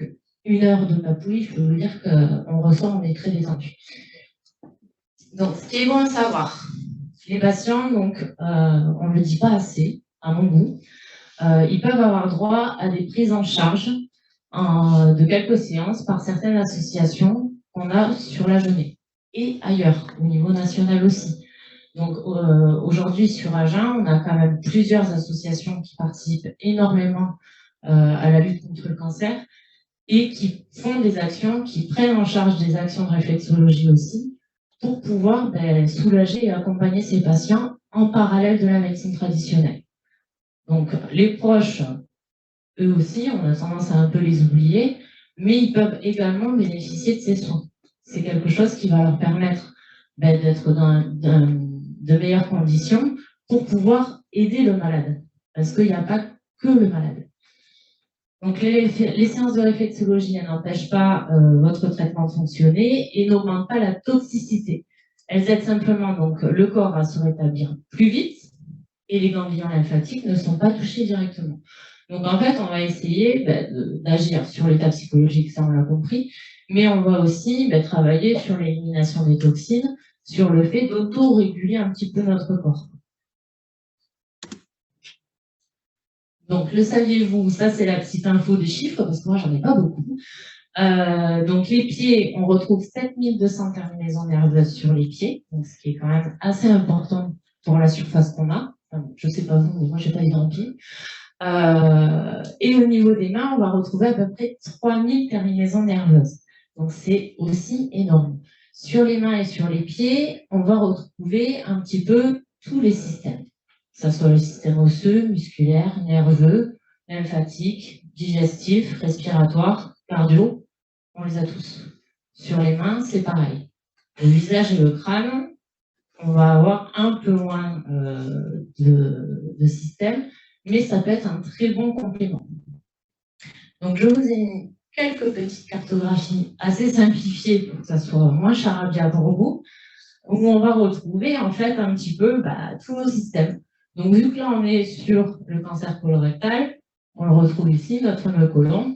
1 heure de papouille, je peux vous dire qu'on ressort, on est très détendu. Donc ce qui est bon à savoir, les patients, donc on ne le dit pas assez, à mon goût, ils peuvent avoir droit à des prises en charge de quelques séances par certaines associations qu'on a sur la Genève et ailleurs, au niveau national aussi. Donc aujourd'hui sur Agen, on a quand même plusieurs associations qui participent énormément à la lutte contre le cancer et qui font des actions, qui prennent en charge des actions de réflexologie aussi, pour pouvoir soulager et accompagner ces patients en parallèle de la médecine traditionnelle. Donc les proches, eux aussi, on a tendance à un peu les oublier, mais ils peuvent également bénéficier de ces soins. C'est quelque chose qui va leur permettre d'être dans de meilleures conditions pour pouvoir aider le malade, parce qu'il n'y a pas que le malade. Donc les séances de réflexologie n'empêchent pas votre traitement de fonctionner et n'augmentent pas la toxicité. Elles aident simplement donc le corps à se rétablir plus vite et les ganglions lymphatiques ne sont pas touchés directement. Donc en fait, on va essayer d'agir sur l'état psychologique, ça on l'a compris, mais on va aussi travailler sur l'élimination des toxines, sur le fait d'auto-réguler un petit peu notre corps. Donc, le saviez-vous, ça c'est la petite info des chiffres, parce que moi j'en ai pas beaucoup. Donc les pieds, on retrouve 7200 terminaisons nerveuses sur les pieds, donc ce qui est quand même assez important pour la surface qu'on a. Enfin, je sais pas vous, mais moi j'ai pas les grands pieds. Et au niveau des mains, on va retrouver à peu près 3000 terminaisons nerveuses. Donc c'est aussi énorme. Sur les mains et sur les pieds, on va retrouver un petit peu tous les systèmes. Que ce soit le système osseux, musculaire, nerveux, lymphatique, digestif, respiratoire, cardio, on les a tous. Sur les mains, c'est pareil. Le visage et le crâne, on va avoir un peu moins de système, mais ça peut être un très bon complément. Donc je vous ai mis quelques petites cartographies assez simplifiées pour que ça soit moins charabia pour vous, où on va retrouver en fait un petit peu tous nos systèmes. Donc, vu que là, on est sur le cancer colorectal, on le retrouve ici, notre fameux côlon,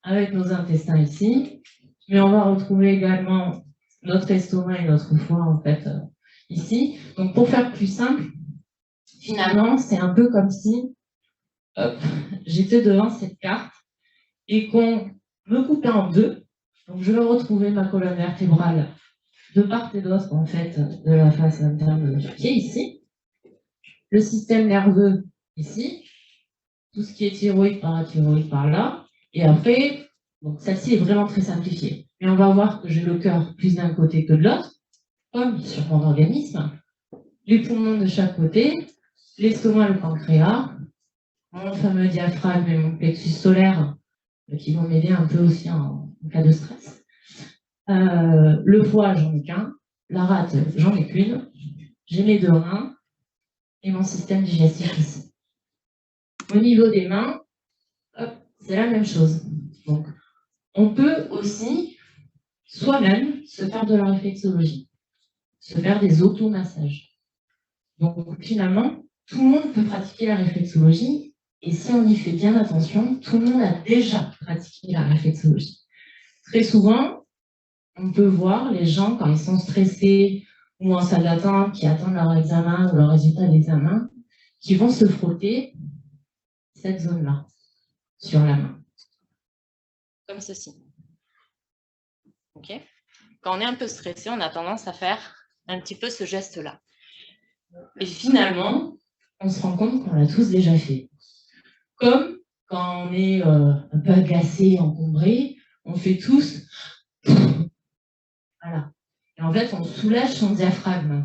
avec nos intestins ici. Mais on va retrouver également notre estomac et notre foie, en fait, ici. Donc, pour faire plus simple, finalement, c'est un peu comme si j'étais devant cette carte et qu'on me coupait en deux. Donc, je vais retrouver ma colonne vertébrale de part et d'autre, en fait, de la face interne du pied, ici. Le système nerveux ici, tout ce qui est thyroïde, parathyroïde par là, et après, donc celle-ci est vraiment très simplifiée. Mais on va voir que j'ai le cœur plus d'un côté que de l'autre, comme sur mon organisme, les poumons de chaque côté, l'estomac, le pancréas, mon fameux diaphragme et mon plexus solaire, qui vont m'aider un peu aussi en cas de stress. Le foie, j'en ai qu'un, la rate, j'en ai qu'une, j'ai mes deux reins, et mon système digestif ici. Au niveau des mains, c'est la même chose. Donc, on peut aussi soi-même se faire de la réflexologie, se faire des automassages. Donc, finalement, tout le monde peut pratiquer la réflexologie, et si on y fait bien attention, tout le monde a déjà pratiqué la réflexologie. Très souvent, on peut voir les gens, quand ils sont stressés, ou en salle d'attente, qui attendent leur examen ou leur résultat d'examen, qui vont se frotter cette zone-là, sur la main. Comme ceci. Okay. Quand on est un peu stressé, on a tendance à faire un petit peu ce geste-là. Et finalement, on se rend compte qu'on l'a tous déjà fait. Comme quand on est un peu agacé, encombré, on fait tous... Voilà. Et en fait, on soulage son diaphragme.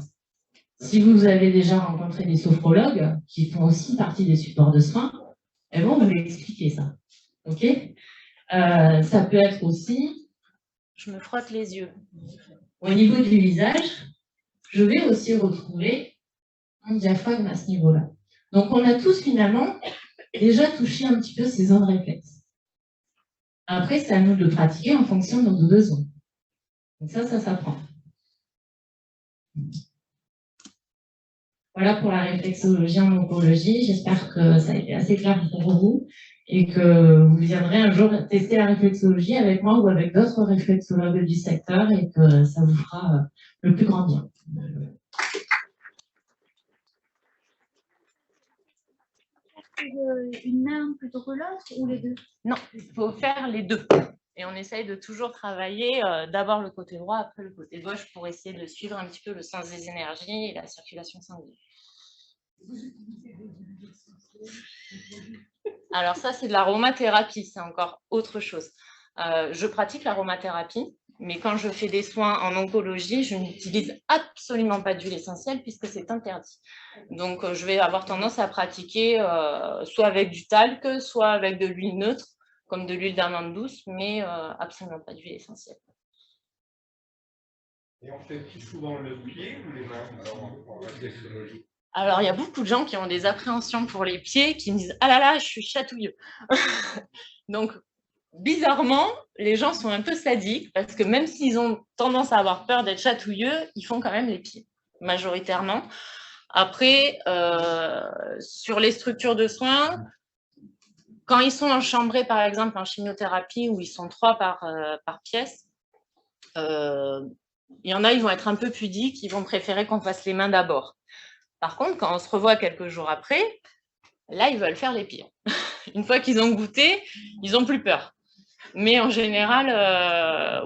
Si vous avez déjà rencontré des sophrologues, qui font aussi partie des supports de soins, elles vont vous expliquer ça. Ok ? Ça peut être aussi, je me frotte les yeux. Au niveau du visage, je vais aussi retrouver mon diaphragme à ce niveau-là. Donc, on a tous finalement déjà touché un petit peu ces zones réflexes. Après, c'est à nous de le pratiquer en fonction de nos besoins. Donc ça s'apprend. Voilà pour la réflexologie en oncologie. J'espère que ça a été assez clair pour vous et que vous viendrez un jour tester la réflexologie avec moi ou avec d'autres réflexologues du secteur et que ça vous fera le plus grand bien. une main plutôt que l'autre ou les deux? Non, il faut faire les deux. Et on essaye de toujours travailler d'abord le côté droit, après le côté gauche, pour essayer de suivre un petit peu le sens des énergies et la circulation sanguine. Alors ça, c'est de l'aromathérapie, c'est encore autre chose. Je pratique l'aromathérapie, mais quand je fais des soins en oncologie, je n'utilise absolument pas d'huile essentielle puisque c'est interdit. Donc, je vais avoir tendance à pratiquer soit avec du talc, soit avec de l'huile neutre, comme de l'huile d'amande douce, mais absolument pas d'huile essentielle. Et on fait plus souvent le pied ou les mains en réflexologie? Alors, il y a beaucoup de gens qui ont des appréhensions pour les pieds, qui me disent « Ah là là, je suis chatouilleux ». Donc, bizarrement, les gens sont un peu sadiques parce que même s'ils ont tendance à avoir peur d'être chatouilleux, ils font quand même les pieds, majoritairement. Après, sur les structures de soins, quand ils sont enchambrés, par exemple, en chimiothérapie, où ils sont 3 par pièce, il y en a, ils vont être un peu pudiques, ils vont préférer qu'on fasse les mains d'abord. Par contre, quand on se revoit quelques jours après, là, ils veulent faire les pieds. Une fois qu'ils ont goûté, ils n'ont plus peur. Mais en général,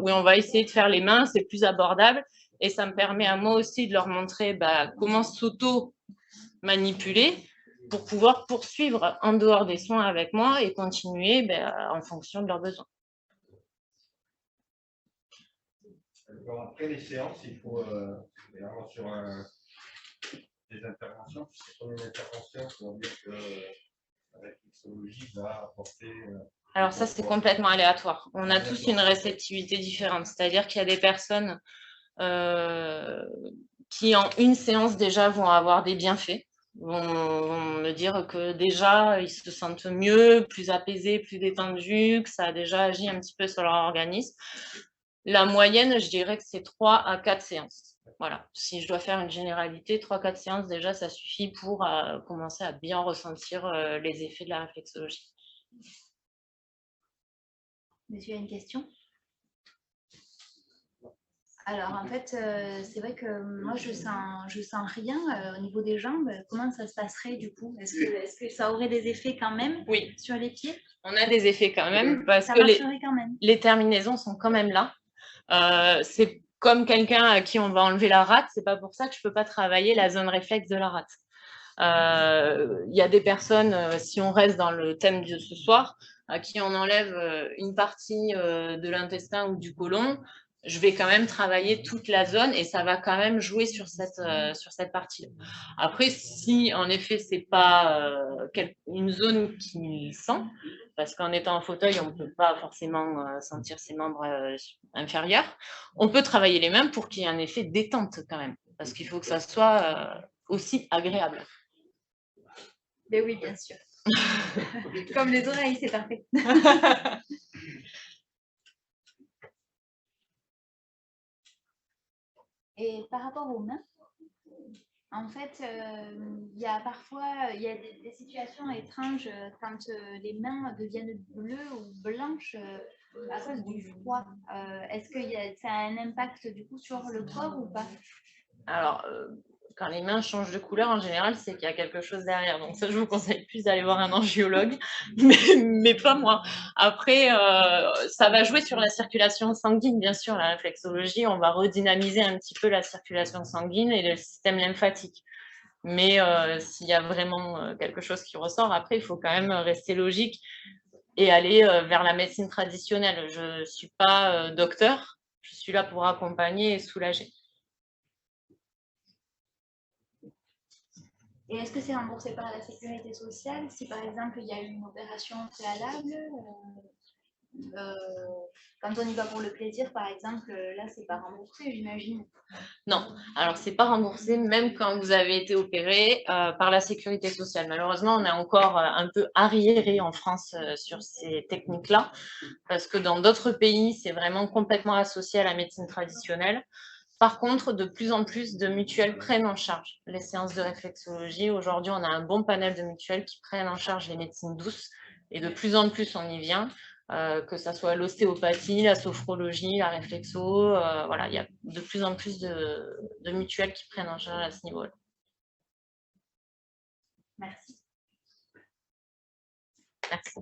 oui, on va essayer de faire les mains, c'est plus abordable. Et ça me permet à moi aussi de leur montrer comment s'auto-manipuler pour pouvoir poursuivre en dehors des soins avec moi et continuer en fonction de leurs besoins. Alors après les séances, il faut sur des interventions, c'est comme une intervention pour dire que la réflexologie va apporter. Alors ça, c'est complètement aléatoire. On a tous une réceptivité différente. C'est-à-dire qu'il y a des personnes qui, en une séance déjà, vont avoir des bienfaits. Vont me dire que déjà, ils se sentent mieux, plus apaisés, plus détendus, que ça a déjà agi un petit peu sur leur organisme. La moyenne, je dirais que c'est 3 à 4 séances. Voilà. Si je dois faire une généralité, 3-4 séances, déjà, ça suffit pour commencer à bien ressentir les effets de la réflexologie. Monsieur a une question? Alors en fait, c'est vrai que moi je sens rien au niveau des jambes. Comment ça se passerait du coup? Est-ce que ça aurait des effets quand même sur les pieds? On a des effets quand même parce ça que marcherait quand même. Les terminaisons sont quand même là. C'est comme quelqu'un à qui on va enlever la rate, c'est pas pour ça que je peux pas travailler la zone réflexe de la rate. Il y a des personnes, si on reste dans le thème de ce soir, à qui on enlève une partie de l'intestin ou du côlon, je vais quand même travailler toute la zone et ça va quand même jouer sur cette partie-là. Après, si en effet, c'est pas une zone qui sent, parce qu'en étant en fauteuil, on ne peut pas forcément sentir ses membres inférieurs, on peut travailler les mains pour qu'il y ait un effet détente quand même, parce qu'il faut que ça soit aussi agréable. Mais oui, bien sûr. Comme les oreilles, c'est parfait. Et par rapport aux mains, en fait, il y a parfois des situations étranges quand les mains deviennent bleues ou blanches à cause du froid. Est-ce que ça a un impact du coup sur le corps ou pas? Alors, quand les mains changent de couleur, en général, c'est qu'il y a quelque chose derrière. Donc ça, je vous conseille plus d'aller voir un angiologue, mais pas moi. Après, ça va jouer sur la circulation sanguine, bien sûr, la réflexologie. On va redynamiser un petit peu la circulation sanguine et le système lymphatique. Mais s'il y a vraiment quelque chose qui ressort, après, il faut quand même rester logique et aller vers la médecine traditionnelle. Je ne suis pas docteur, je suis là pour accompagner et soulager. Et est-ce que c'est remboursé par la sécurité sociale si par exemple il y a eu une opération préalable quand on y va pour le plaisir par exemple, là c'est pas remboursé j'imagine? Non, alors c'est pas remboursé même quand vous avez été opéré par la sécurité sociale. Malheureusement, on est encore un peu arriéré en France sur ces techniques-là parce que dans d'autres pays, c'est vraiment complètement associé à la médecine traditionnelle. Par contre, de plus en plus de mutuelles prennent en charge les séances de réflexologie. Aujourd'hui, on a un bon panel de mutuelles qui prennent en charge les médecines douces et de plus en plus, on y vient, que ce soit l'ostéopathie, la sophrologie, la réflexo. Voilà, il y a de plus en plus de mutuelles qui prennent en charge à ce niveau-là. Merci. Merci.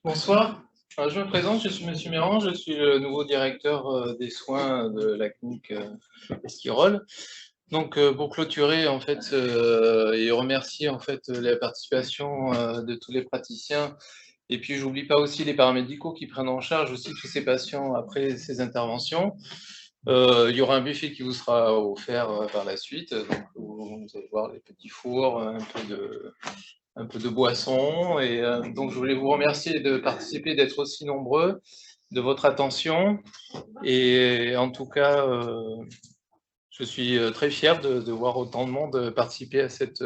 Bonsoir. Je me présente, je suis Monsieur Méran, je suis le nouveau directeur des soins de la clinique Esquirol. Donc, pour clôturer en fait et remercier en fait la participation de tous les praticiens, et puis j'oublie pas aussi les paramédicaux qui prennent en charge aussi tous ces patients après ces interventions. Il y aura un buffet qui vous sera offert par la suite, donc vous allez voir les petits fours, un peu de boisson, et donc je voulais vous remercier de participer, d'être aussi nombreux, de votre attention, et en tout cas, je suis très fier de voir autant de monde participer à cette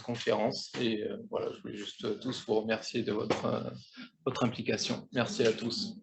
conférence, et voilà, je voulais juste tous vous remercier de votre implication. Merci à tous.